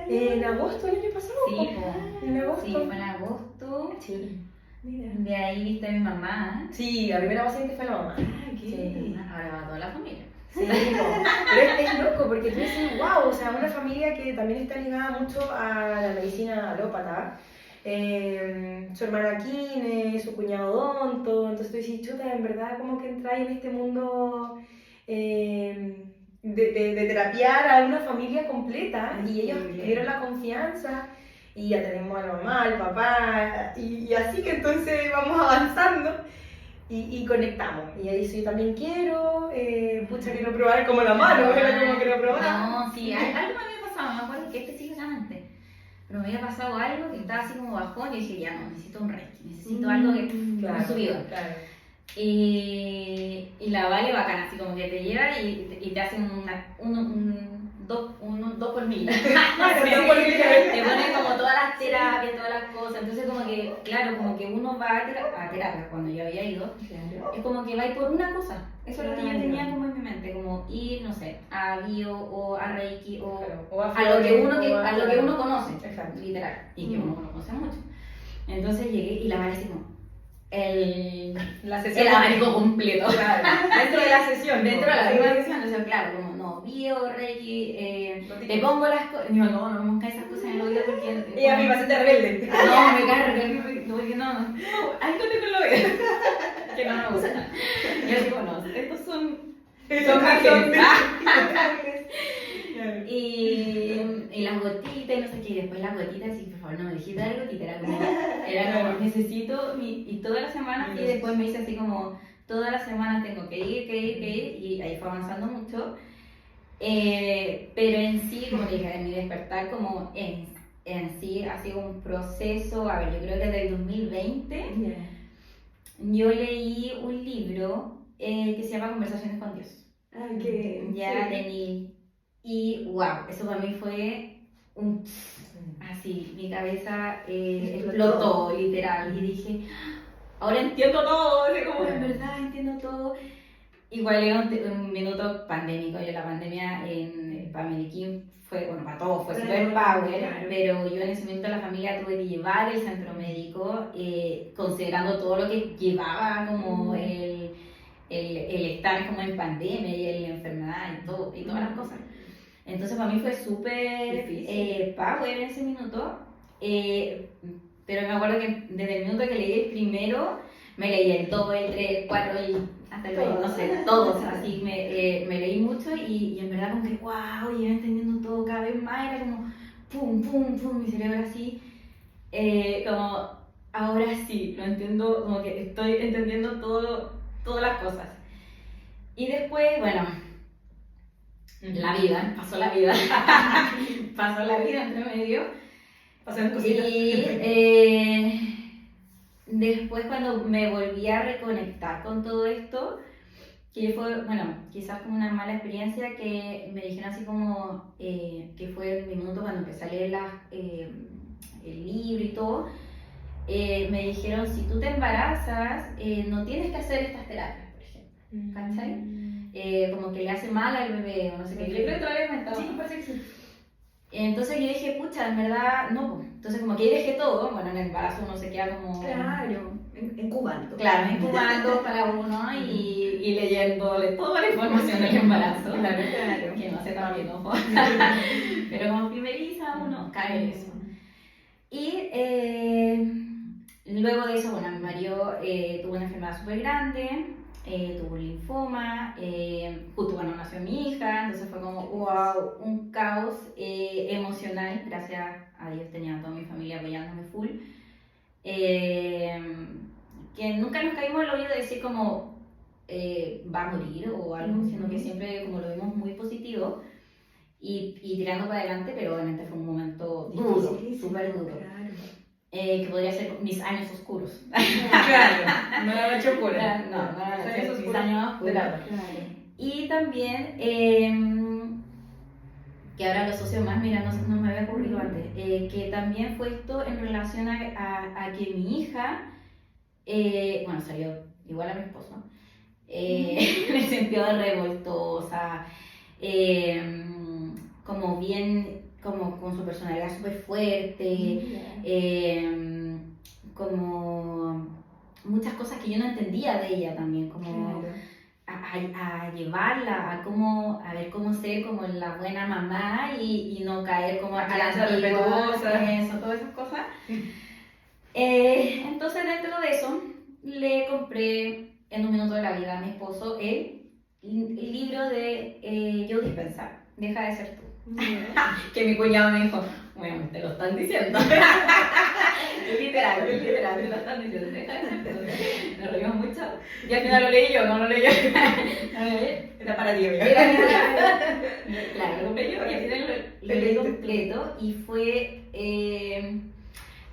En agosto del año pasado. Sí, En agosto. sí, fue en agosto. Sí. Mira. De ahí viste a mi mamá. Sí, la primera paciente fue la mamá. Ah, ¿qué? Sí. Ahora va toda la familia. Sí, pero es loco porque tú dices, wow, o sea, una familia que también está ligada mucho a la medicina alópata. Su hermana Kine, su cuñado Donto, entonces tú dices, chuta, en verdad como que entras en este mundo de terapiar a una familia completa y ellos tuvieron la confianza y ya tenemos a la mamá, al papá y así que entonces vamos avanzando y conectamos y ahí sí también quiero, pucha quiero probar como la mano, era como quiero probar. No, sí, algo me había pasado, no me acuerdo qué específicamente. Pero me había pasado algo que estaba así como bajón y dije, ya no, necesito un reiki, necesito algo que Claro, me subió. claro. Y la Vale bacana, así como que te lleva y te hace dos por mil. Claro, Sí, dos por mil. te pone como todas las terapias, todas las cosas. Entonces como que, claro, como que uno va a terapia cuando yo había ido. Claro. Es como que va a ir por una cosa. Eso es lo que yo Claro. tenía como en mi mente, como ir, no sé, a bio o a reiki o O a lo que uno conoce, Exacto. literal, y que uno conoce mucho. Entonces llegué y la Vale así como La el abanico completo. Claro, dentro de la sesión. Dentro de la Sí. misma sesión, entonces claro, como no, bio, reiki, te pongo las cosas, no, no me pongas esas cosas en el oído porque... Y a mi paciente rebelde. No, me carga, porque no, algo tengo en el oído, que no me gusta. Y yo digo, no, estos son ángeles. Y las gotitas y no sé qué, y después las gotitas, y por favor no me dijiste algo, gotita, era como necesito, y todas las semanas, y después me hice así como, todas las semanas tengo que ir, y ahí fue avanzando mucho. Pero en sí, como te dije, en mi despertar, como en sí ha sido un proceso, a ver, yo creo que desde el 2020 yo leí un libro que se llama Conversaciones con Dios. Ah, que Ya de Neil. Y wow, eso para mí fue un así, mi cabeza explotó literal y dije, ahora entiendo todo, así como en verdad entiendo todo. Igual era un minuto pandémico, yo la pandemia para Medellín fue, bueno, para todos fue Claro, super power, claro. pero yo en ese momento la familia tuve que llevar el centro médico, considerando todo lo que llevaba como el estar como en pandemia y la enfermedad y todo, y todas las cosas. Entonces para mí fue súper power en ese minuto, pero me acuerdo que desde el minuto que leí el primero, me leí el 2, el 3, el 4 y hasta el 20, no sé, todos, así me leí mucho y en verdad como que wow, iba entendiendo todo cada vez más, era como pum, pum, pum, mi cerebro así, como ahora sí, lo entiendo, como que estoy entendiendo todas las cosas. Y después, bueno, pasó la vida entre medio. Pasaron cositas. Y después cuando me volví a reconectar con todo esto, que fue, bueno, quizás como una mala experiencia, que me dijeron así como, que fue mi minuto cuando empecé a leer el libro y todo, me dijeron, si tú te embarazas, no tienes que hacer estas terapias, por ejemplo, ¿cachai? Como que le hace mal al bebé, o no sé qué. Yo creo que todavía me estaba. Sí, parece que sí. Entonces yo dije, pucha, en verdad, no. Entonces como que ahí dejé todo, bueno, en el embarazo uno se queda como... Claro, incubando. Claro, incubando para uno y leyéndole toda la información del embarazo. Claro. Que no sé también, ojo. Pero como primeriza uno cae en eso. Y luego de eso, bueno, mi marido tuvo una enfermedad súper grande, tuvo un linfoma, justo cuando nació mi hija, entonces fue como, wow, un caos emocional, gracias a Dios tenía a toda mi familia apoyándome full, que nunca nos caímos al oído de decir como, va a morir o algo, sino que siempre como lo vimos muy positivo y tirando para adelante, pero obviamente fue un momento duro, súper duro. Claro. que podría ser mis años oscuros. Claro, no la noche oscura. No, no, Los años mis oscuros años oscuros. del alma. Y también, que ahora lo asocio más, mira, no me había ocurrido antes, que también fue esto en relación a que mi hija, bueno, salió igual a mi esposo, en el sentido de revoltosa, como bien, como con su personalidad súper fuerte, como muchas cosas que yo no entendía de ella también, como a llevarla a ver cómo ser como la buena mamá y no caer como a la antigua, eso, todas esas cosas. Entonces dentro de eso le compré en un minuto de la vida a mi esposo el libro de Joe Dispenza, Deja de ser tú. Que mi cuñado me dijo, bueno, te lo están diciendo. Literal, te lo están diciendo. Deja de ser tú. Nos reímos mucho. Y al final lo leí yo, no lo leí yo. Era para ti, amiga. Claro, lo compré yo y al final lo leí completo y fue,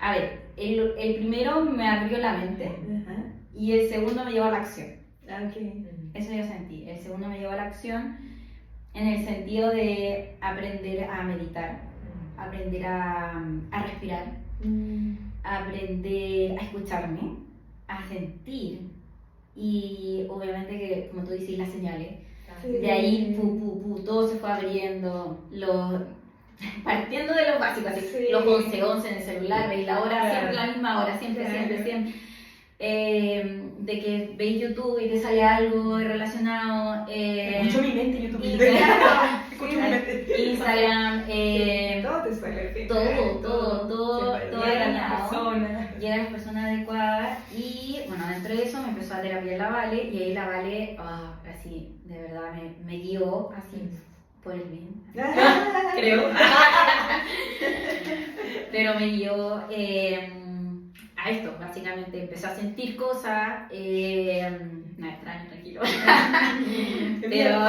a ver, el primero me abrió la mente y el segundo me llevó a la acción. Eso yo sentí. El segundo me llevó a la acción en el sentido de aprender a meditar, aprender a respirar, aprender a escucharme, a sentir y obviamente que, como tú dices, las señales. De ahí todo se fue abriendo, partiendo de los básicos, así, los 11:11 en el celular, veis la hora, siempre la misma hora, siempre. De que veis YouTube y te sale algo relacionado. Escucho mi mente YouTube. Escucho mi mente. Instagram, todo te sale. todo Llega a las personas. Llega a las personas adecuadas y bueno, dentro de eso me empezó a terapia la Vale y ahí la Vale, así, de verdad me guió así por el bien. Creo. Pero me guió a esto, básicamente empecé a sentir cosas, nada extraño, tranquilo, pero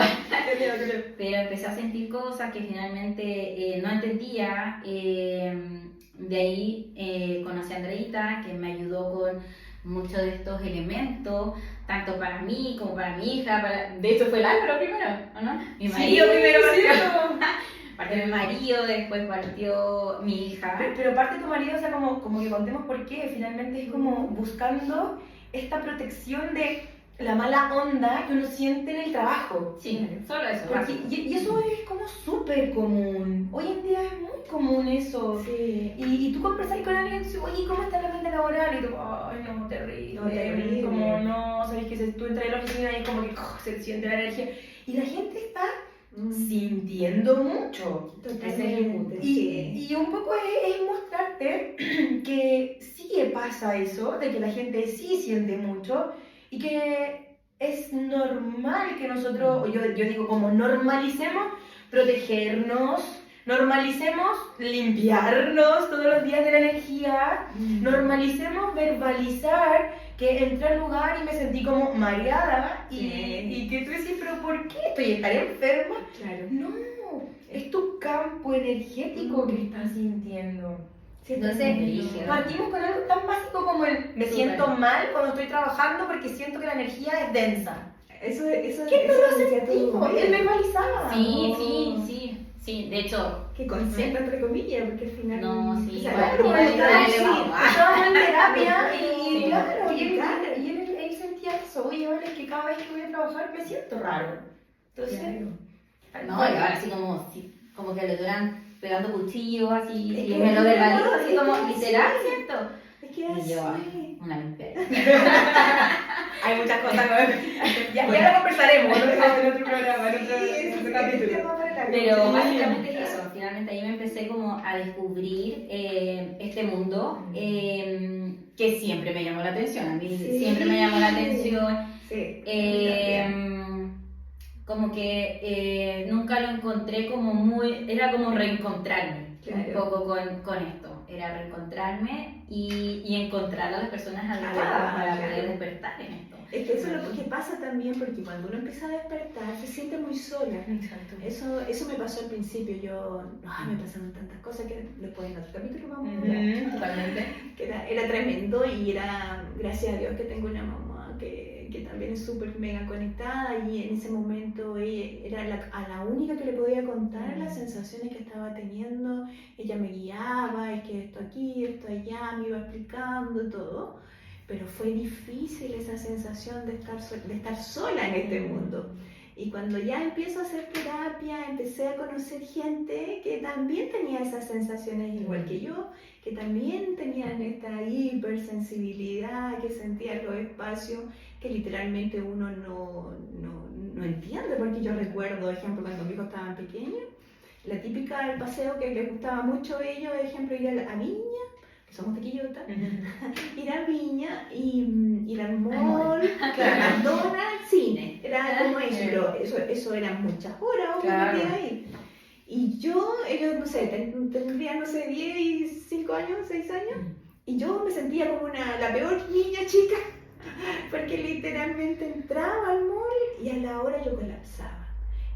empecé a sentir cosas que finalmente no entendía, de ahí conocí a Andreita, que me ayudó con muchos de estos elementos, tanto para mí como para mi hija, de hecho fue el Álvaro primero, ¿o no? Mi marido primero partió mi marido, después partió mi hija. Pero parte tu marido, o sea, como que contemos por qué, finalmente es como buscando esta protección de la mala onda que uno siente en el trabajo. Sí, solo eso. Y eso es como súper común. Hoy en día es muy común eso. Sí. Y tú conversas con alguien y dices, oye, ¿cómo está la mente laboral? Y tú, ay, no, terrible. No, terrible. Como no, sabes que tú entras en la oficina y es como que se siente la energía. Y la gente está sintiendo mucho. Totalmente. Y un poco es mostrarte que sí pasa eso, de que la gente sí siente mucho y que es normal que nosotros, yo digo como normalicemos protegernos, normalicemos limpiarnos todos los días de la energía, normalicemos verbalizar que entré al lugar y me sentí como mareada y que tú decís, pero ¿por qué? ¿Estaré enferma? Claro. No, es tu campo energético que estás sintiendo. Entonces, partimos con algo tan básico como el me siento mal cuando estoy trabajando porque siento que la energía es densa. Eso ¿Qué no lo sentimos? Él verbalizaba. Sí, de hecho. Que concepto entre comillas, porque al final. No, sí, o sea, Claro, estábamos en terapia y Sí. claro, y él sentía eso. Oye, vale, es que cada vez que voy a trabajar me siento raro. Entonces, No, y ahora así como que le duran pegando cuchillos así, Es y que me lo es verbalizo verdad, así es como que literal, sí. ¿cierto? Es que Y yo, así. una limpieza. hay muchas cosas. Ya lo conversaremos en otro programa, en otro capítulo. Pero básicamente es eso, finalmente ahí me empecé como a descubrir este mundo que siempre me llamó la atención, a mí siempre me llamó la atención. Sí. Como que nunca lo encontré como era como reencontrarme. un poco con esto. Era reencontrarme y encontrar a las personas adecuadas para poder despertar en esto. Es que eso es lo que pasa también, porque cuando uno empieza a despertar se siente muy sola. Exacto. Eso me pasó al principio. Me pasaron tantas cosas que después en otro capítulo vamos a hablar. Totalmente. Que era tremendo y era, gracias a Dios que tengo una mamá que también es súper mega conectada, y en ese momento ella era a la única que le podía contar las sensaciones que estaba teniendo. Ella me guiaba, es que esto aquí, esto allá, me iba explicando todo. Pero fue difícil esa sensación de estar sola en este mundo. Y cuando ya empiezo a hacer terapia, empecé a conocer gente que también tenía esas sensaciones igual que yo, que también tenían esta hipersensibilidad, que sentían los espacios que literalmente uno no entiende. Porque yo recuerdo, ejemplo, cuando mis hijos estaban pequeños, la típica del paseo que les gustaba mucho a ellos, ejemplo, ir a Viña, que somos de Quillota, ir a Viña y ir al mall, McDonald's, cine, era como eso, pero eso eran muchas horas, ahí. Y ellos, no sé, tendrían, no sé, 10, 5 años, 6 años, y yo me sentía como la peor niña chica, porque literalmente entraba al mall y a la hora yo colapsaba.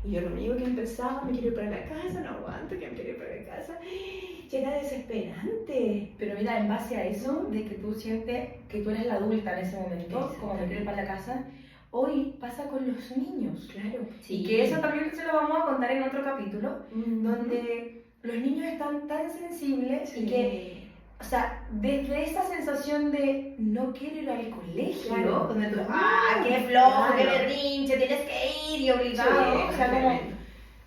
Y yo lo único que empezaba, me quiero ir para la casa, no aguanto, que me quiero ir para la casa. Y era desesperante. Pero mira, en base a eso, de que tú sientes que tú eres la adulta en ese momento, como me quiero ir para la casa, hoy pasa con los niños. Claro. Sí. Y que eso también se lo vamos a contar en otro capítulo, donde los niños están tan sensibles y que, o sea, desde esa sensación de no quiero ir al colegio, donde tú, qué flojo, qué berrinche, tienes que ir y obligado, o sea, como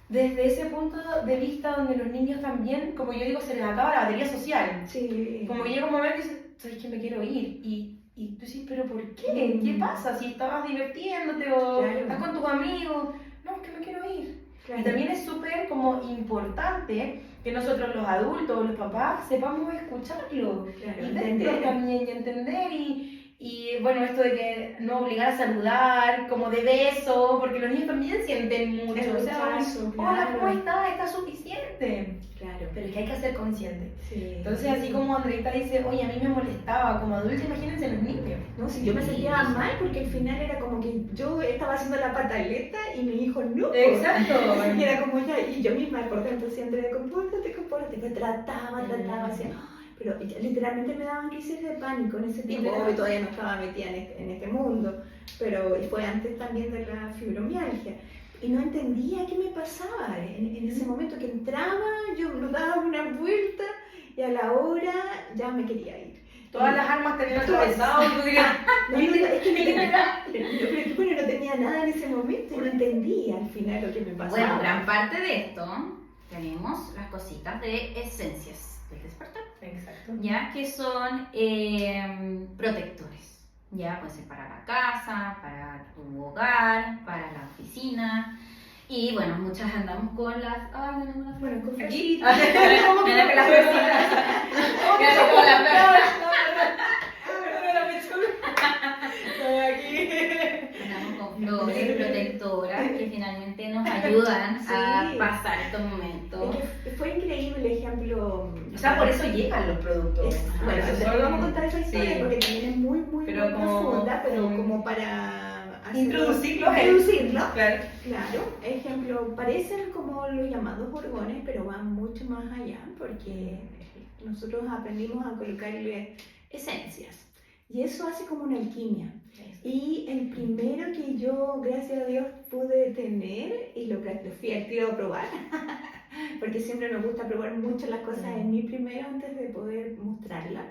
desde ese punto de vista donde los niños también, como yo digo, se les acaba la batería social. Sí. Como llega un momento y dices, ¿sabes que me quiero ir? Y tú dices, ¿pero por qué? ¿Qué pasa? Si estabas divirtiéndote o estás con tus amigos. No, es que me quiero ir. Y también es súper como importante que nosotros los adultos, los papás, sepamos escucharlo y verlo también y entender y bueno, esto de que no obligar a saludar, como de beso, porque los niños también sienten mucho. O sea, hola, ¿cómo estás? Está suficiente. Claro. Pero es que hay que ser consciente. Sí. Entonces, así como Andreita dice, oye, a mí me molestaba como adulta, imagínense los niños. No, si yo me sentía mal porque al final era como que yo estaba haciendo la pataleta y mi hijo no. Exacto. Y era como ya, y yo misma, por ejemplo, siempre de compórtate, me trataba, así. Pero literalmente me daban crisis de pánico en ese tiempo. Obvio, todavía no estaba metida en este mundo, pero fue antes también de la fibromialgia. Y no entendía qué me pasaba en ese momento que entraba, yo daba una vuelta y a la hora ya me quería ir. Todas las almas tenían atravesado y tú dirías, pero no tenía nada en ese momento y no entendía al final lo que me pasaba. Bueno, gran parte de esto tenemos las cositas de esencias del despertar. Exacto. Ya que son protectores. Ya puede ser para la casa, para tu hogar, para la oficina. Y bueno, muchas andamos con las. Ay, no tengo las flores. Bueno, con Aquí. florecitas. ¿Cómo que las florecitas? Gracias por las flores. Andamos con flores protectoras que finalmente nos ayudan a pasar estos momentos. Es que fue increíble, ejemplo. O sea, por eso llegan los productos. Bueno, después vamos a contar esa historia porque también es muy profunda, pero como para introducirlo. Claro, ejemplo, parecen como los llamados orgones, pero van mucho más allá porque nosotros aprendimos a colocarle esencias y eso hace como una alquimia. Y el primero que yo, gracias a Dios, pude tener y lo fui al tiro a probar, porque siempre me gusta probar mucho las cosas en mí primero antes de poder mostrarlas.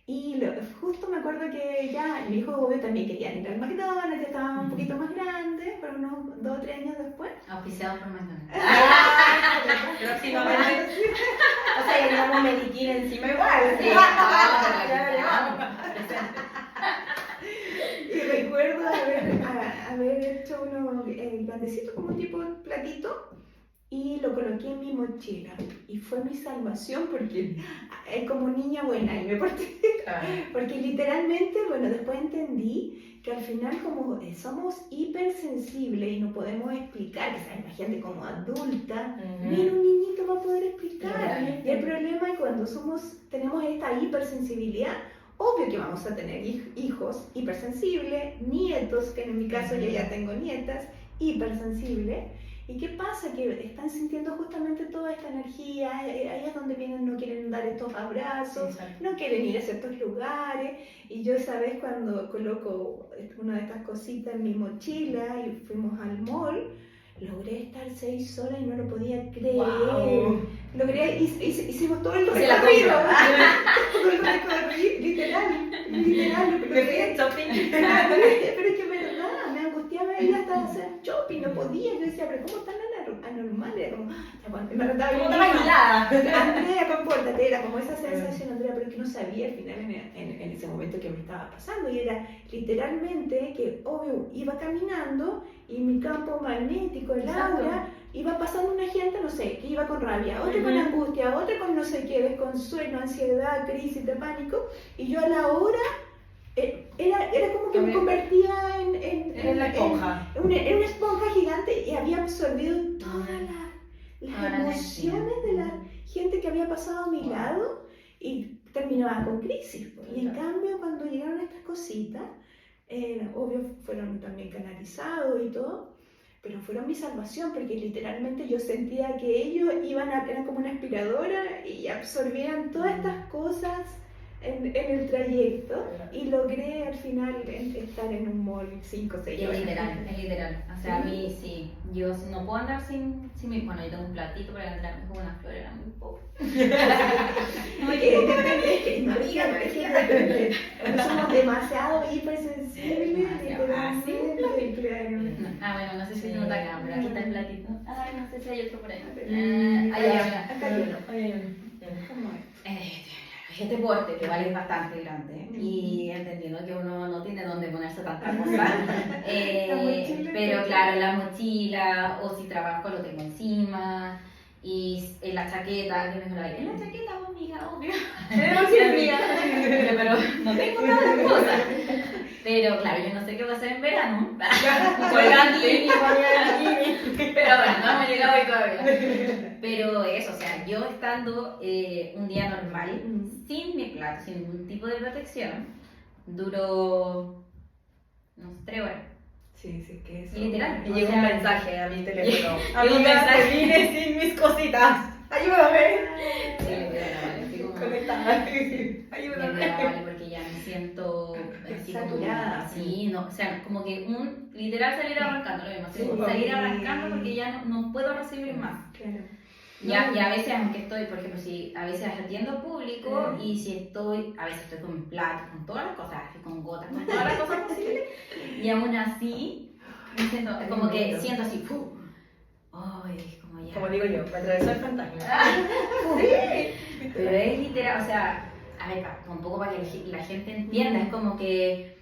Y justo me acuerdo que ya mi hijo obvio también quería ir al McDonald's, ya estaba un poquito más grande, pero unos 2 o 3 años después. Auspiciado por McDonald's. Próximamente. O sea, ya llevamos mediquín encima igual. Sí, y recuerdo haber hecho uno grandecito, como un tipo platito, y lo coloqué en mi mochila. Y fue mi salvación porque como niña buena y me porté. Porque literalmente, bueno, después entendí que al final como somos hipersensibles y no podemos explicar, que sea, imagínate como adulta, ni un niñito va a poder explicar. Y el problema es cuando tenemos esta hipersensibilidad, obvio que vamos a tener hijos hipersensibles, nietos, que en mi caso yo ya tengo nietas, hipersensibles. ¿Y qué pasa? Que están sintiendo justamente toda esta energía, ahí es donde vienen, no quieren dar estos abrazos, no quieren ir a ciertos lugares. Y yo esa vez cuando coloco una de estas cositas en mi mochila y fuimos al mall, logré estar 6 horas y no lo podía creer. Wow. Hicimos todo el Se la recorrido. compró. Todo el recorrido, literal. Me fui de shopping. Pero es que es verdad, me angustiaba ir hasta hacer shopping, no podía. Yo decía, pero ¿cómo tan anormal? Era como, ya, bueno, me retaba ¿Cómo como te vas aislada? Andrea, compórtate, era como esa sensación, Andrea, pero que no sabía al final en ese momento qué me estaba pasando. Y era literalmente que, obvio, iba caminando y mi campo magnético, el aura, iba pasando una gente, no sé, que iba con rabia, otra con angustia, otra con no sé qué, desconsuelo, ansiedad, crisis de pánico, y yo a la hora era como que me convertía en la esponja. En una esponja gigante y había absorbido todas las emociones de la gente que había pasado a mi lado y terminaba con crisis. Y en cambio, cuando llegaron estas cositas, obvio fueron también canalizados y todo, pero fueron mi salvación porque literalmente yo sentía que ellos eran como una aspiradora y absorbían todas estas cosas en el trayecto y logré al final estar en un mall 5 o 6 horas. Es literal. O sea, a mí sí. Yo no puedo andar sin mi... Bueno, yo tengo un platito para andarme con una flor, era muy pobre. Somos demasiado hipersensibles. Bueno, no sé si se nota acá, pero aquí está el platito. Ay, no sé si hay otro por ahí. Acá hay uno. ¿Cómo es? Es deporte, que vale bastante grande, y entendiendo que uno no tiene dónde ponerse tanta cosa, pero claro, la mochila, o si trabajo lo tengo encima, y en la chaqueta, que me dijo, en la chaqueta, amiga, obvio. Pero no tengo nada de cosas. Pero claro, yo no sé qué voy a hacer en verano. Colgante. Pero bueno, no hemos llegado ahí todavía. Pero eso, o sea, yo estando un día normal, sin mi plato, sin ningún tipo de protección, duró, no sé, 3 horas. Sí, que eso. Literal. Y llegó un mensaje a mi teléfono. Llegó un mensaje. Vine sin mis cositas. Ayúdame. Sí, estoy como... Conectada. Me Ayúdame. vale, porque ya me siento así como... saturada. Sí, no, o sea, como que literal salir arrancando, lo mismo, Sí. salir arrancando porque ya no puedo recibir más. Claro. Y a veces, aunque estoy, por ejemplo, si a veces atiendo público y si a veces estoy con platos, con todas las cosas, así, con gotas, con todas las cosas posibles, y aún así, me siento, como que siento así, ¡ay! Como ya. Como digo yo, me atravesó el fantasma. Pero es literal, o sea, a ver, un poco para que la gente entienda, es como que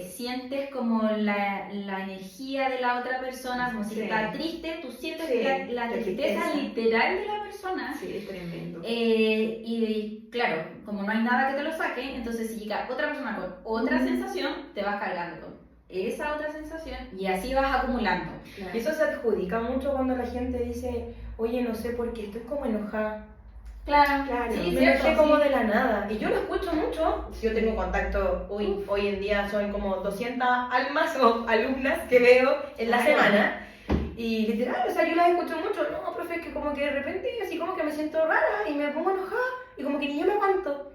sientes como la energía de la otra persona, como si está triste, tú sientes la tristeza literal de la persona. Sí, es tremendo. Y claro, como no hay nada que te lo saque, entonces si llega otra persona con otra sensación, te vas cargando con esa otra sensación y así vas acumulando. Claro. Y eso se adjudica mucho cuando la gente dice, oye, no sé por qué, estoy como enojada. Claro, Sí, Me enojé como de la nada. Y yo lo escucho mucho. Yo tengo contacto, hoy en día son como 200 almas o alumnas que veo en la semana. Y literal, o sea, yo las escucho mucho. No, profe, es que como que de repente así como que me siento rara y me pongo enojada y como que ni yo me aguanto.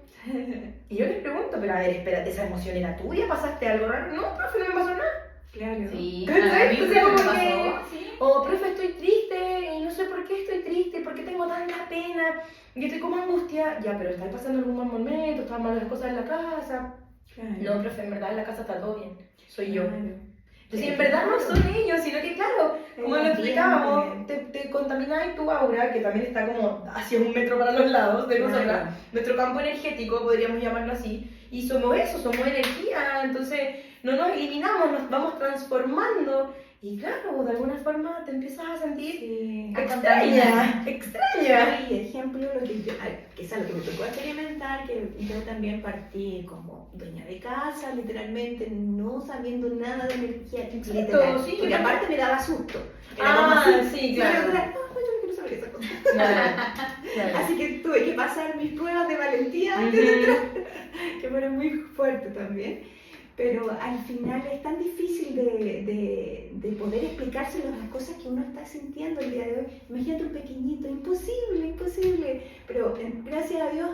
Y yo les pregunto, pero a ver, espérate, ¿esa emoción era tuya? ¿Pasaste algo raro? No, profe, no me pasó nada. Claro. Sí, ¿Cachai? a mí O sea, como me que- pasó, sí. O, profe, estoy triste y no sé por qué estoy triste, por qué tengo tanta pena y estoy como angustia. Ya, pero ¿estás pasando algún mal momento? ¿Están mal las cosas en la casa? Claro. No, profe, en verdad en la casa está todo bien. Soy yo. Claro. Entonces, en verdad no son ellos, sino que, claro, como lo explicábamos, te contamináis tu aura, que también está como hacia 1 metro para los lados de nosotras, Claro. nuestro campo energético, podríamos llamarlo así, y somos eso, somos energía, entonces no nos eliminamos, nos vamos transformando Y claro, de alguna forma te empiezas a sentir Sí. extraña. Y ejemplo, lo que yo, que es algo que me tocó experimentar, que yo también partí como dueña de casa, literalmente, no sabiendo nada de energía, literal, sí, porque yo aparte me daba susto. Era como así, sí, yo claro. era, no, yo no quiero saber esa cosa. Claro. Así que tuve que pasar mis pruebas de valentía antes de entrar, que fueron muy fuertes también. Pero al final es tan difícil de poder explicárselo las cosas que uno está sintiendo el día de hoy. Imagínate un pequeñito, imposible. Pero gracias a Dios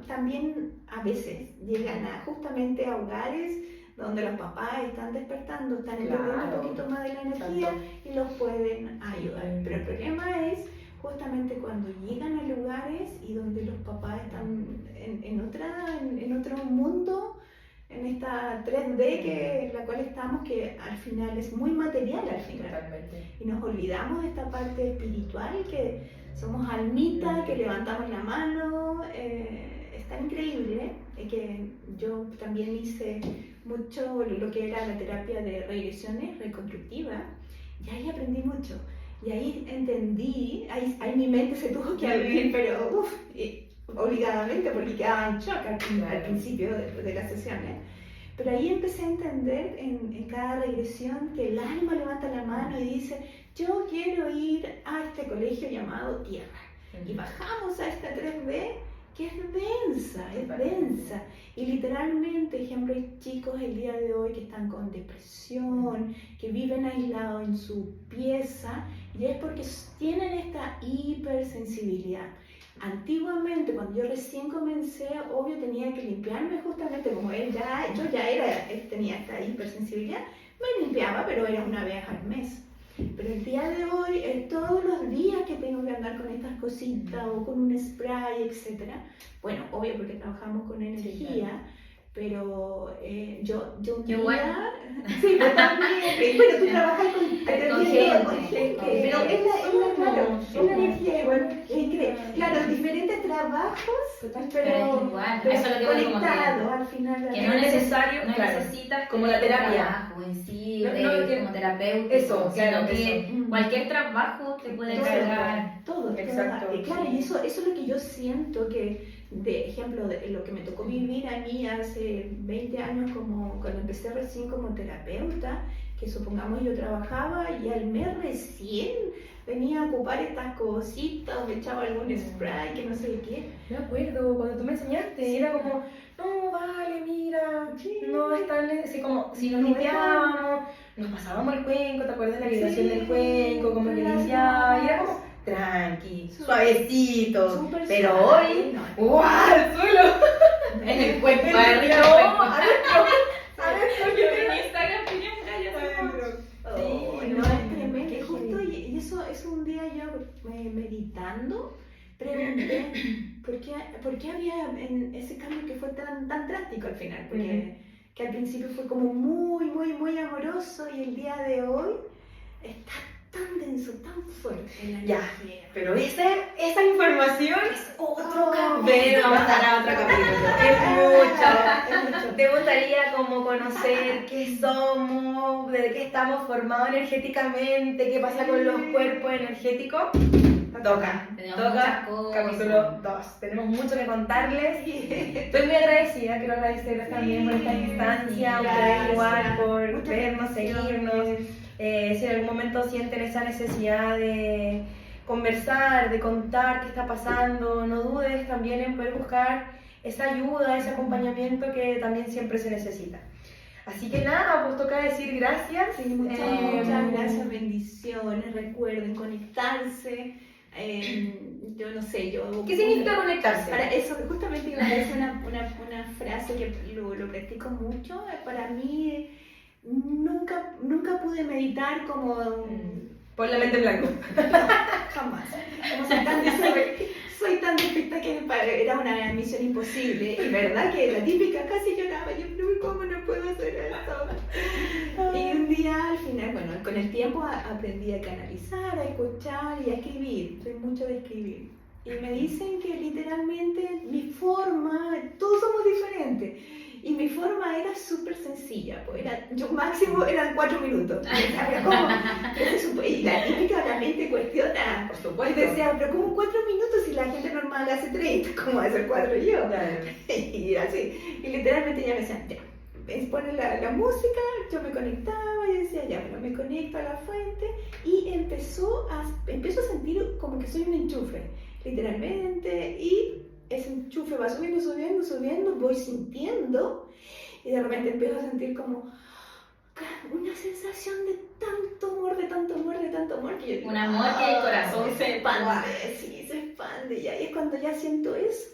también a veces llegan justamente a hogares donde los papás están despertando, están entendiendo un poquito más de la energía y los pueden ayudar. Pero el problema es justamente cuando llegan a lugares y donde los papás están en otro mundo, en esta 3D que la cual estamos, que al final es muy material al final. Totalmente. Y nos olvidamos de esta parte espiritual, que somos almitas, que levantamos la mano. Es tan increíble que yo también hice mucho lo que era la terapia de regresiones reconstructiva, y ahí aprendí mucho. Y ahí entendí, ahí mi mente se tuvo que abrir, pero obligadamente, porque quedaba en shock al principio de las sesiones. Pero ahí empecé a entender en cada regresión que el alma levanta la mano y dice, yo quiero ir a este colegio llamado Tierra. Y bajamos a esta 3D que es densa. Y literalmente, ejemplo, hay chicos el día de hoy que están con depresión, que viven aislados en su pieza, y es porque tienen esta hipersensibilidad. Antiguamente, cuando yo recién comencé, obvio tenía que limpiarme justamente como yo ya tenía esta hipersensibilidad, me limpiaba, pero era una vez al mes. Pero el día de hoy, todos los días que tengo que andar con estas cositas o con un spray, etc. Bueno, obvio porque trabajamos con energía, sí, claro. Pero yo un día... Igual. Sí, yo también. Bueno, tú trabajas con gente. Pero es la energía igual. Claro, diferentes trabajos, pero igual. Eso es lo que conectados al final. Que no es necesario, no claro, necesitas como la terapia. Trabajo en sí, como terapeuta. Eso, sino que cualquier trabajo te puede cargar. Todo. Exacto. Claro, y eso es lo que yo siento que, de ejemplo, de lo que me tocó vivir a mí hace 20 años cuando empecé recién como terapeuta, que supongamos yo trabajaba y al mes recién venía a ocupar estas cositas, me echaba algún spray, que no sé qué. Me acuerdo, cuando tú me enseñaste, era como, no, vale, mira, no es tan así como, si nos limpiábamos, nos pasábamos el cuenco, ¿te acuerdas de la vibración del cuenco? Como que limpiaba, y era como, tranqui, suavecito, pero suave, hoy, ¡guau! ¡Al suelo! En el cuerpo, adentro, yo en Instagram tenía un gallo. Sí, no, es tremendo. Justo, y eso es un día yo meditando, pregunté por qué había en ese cambio que fue tan drástico al final, porque que al principio fue como muy amoroso, y el día de hoy está tan denso, tan fuerte. Ya, pero esa información es otro capítulo. Vamos a dar a otro capítulo. Es mucho. ¿Te gustaría como conocer qué somos, de qué estamos formados energéticamente, qué pasa con los cuerpos energéticos? Toca capítulo 2. Tenemos mucho que contarles. Estoy muy agradecida, quiero agradecerles también por esta instancia, ustedes igual por vernos, seguirnos. Si en algún momento sienten esa necesidad de conversar, de contar qué está pasando, no dudes también en poder buscar esa ayuda, ese acompañamiento que también siempre se necesita. Así que nada, pues toca decir gracias. Sí, muchas gracias, bendiciones, recuerden conectarse. Yo no sé, ¿Qué significa conectarse? Para eso, justamente iba a decir una frase que lo practico mucho. Para mí, nunca pude meditar como... Pon la mente en blanco. Jamás. Soy tan despierta que era una misión imposible. Y verdad que la típica casi lloraba. Yo, ¿cómo no puedo hacer esto? Y un día al final, bueno, con el tiempo aprendí a canalizar, a escuchar y a escribir. Soy mucho de escribir. Y me dicen que literalmente mi forma, todos somos diferentes. Y mi forma era súper sencilla, pues. yo máximo eran 4 minutos. ¿Sabes cómo? Y la típica la mente cuestiona. Por Y supuesto. decía, pero ¿cómo 4 minutos si la gente normal hace 30? ¿Cómo hacer 4 yo? Claro. Y así. Y literalmente ella me decía, ya, pone la música, yo me conectaba y decía, ya, bueno, me conecto a la fuente. Y empiezo a sentir como que soy un enchufe, literalmente. Y ese enchufe va subiendo, subiendo, subiendo, voy sintiendo. Y de repente empiezo a sentir como una sensación de tanto amor, de tanto amor, de tanto amor, que yo digo, Un amor que el corazón se expande. sí, se expande. Y ahí es cuando ya siento eso,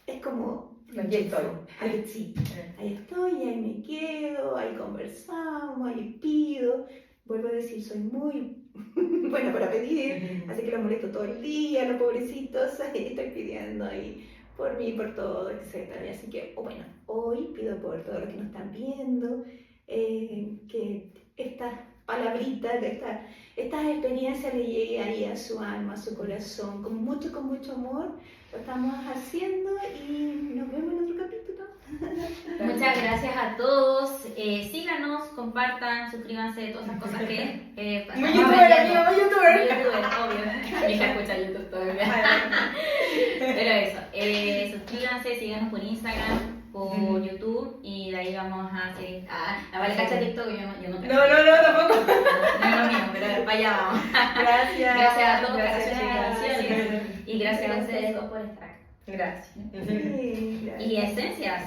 es como, Aquí estoy. ahí, sí, ahí estoy, ahí me quedo, ahí conversamos, ahí pido. Vuelvo a decir, soy muy buena para pedir, así que los molesto todo el día, los pobrecitos, ahí estoy pidiendo ahí por mí, por todo, etc. Y así que, bueno, hoy pido por todos los que nos están viendo, que estas palabritas, estas experiencias le lleguen ahí a su alma, a su corazón, con mucho amor. Lo estamos haciendo y nos vemos en otro capítulo. Muchas gracias a todos. Síganos, compartan, suscríbanse, todas esas cosas que Muy estamos youtuber, aprendiendo. amigo, muy youtuber. Muy youtuber, obvio. Mi hija escucha YouTube todavía. Pero eso, suscríbanse, síganos por Instagram, por YouTube y de ahí vamos a seguir. La Vale cacha TikTok, yo no No, tampoco. No es lo mismo, pero para allá vamos. Gracias. Gracias a todos por Gracias, hacer las chicas. canciones. Y gracias a Gracias. ustedes dos por estar acá. Gracias. Sí, gracias. Y esencias.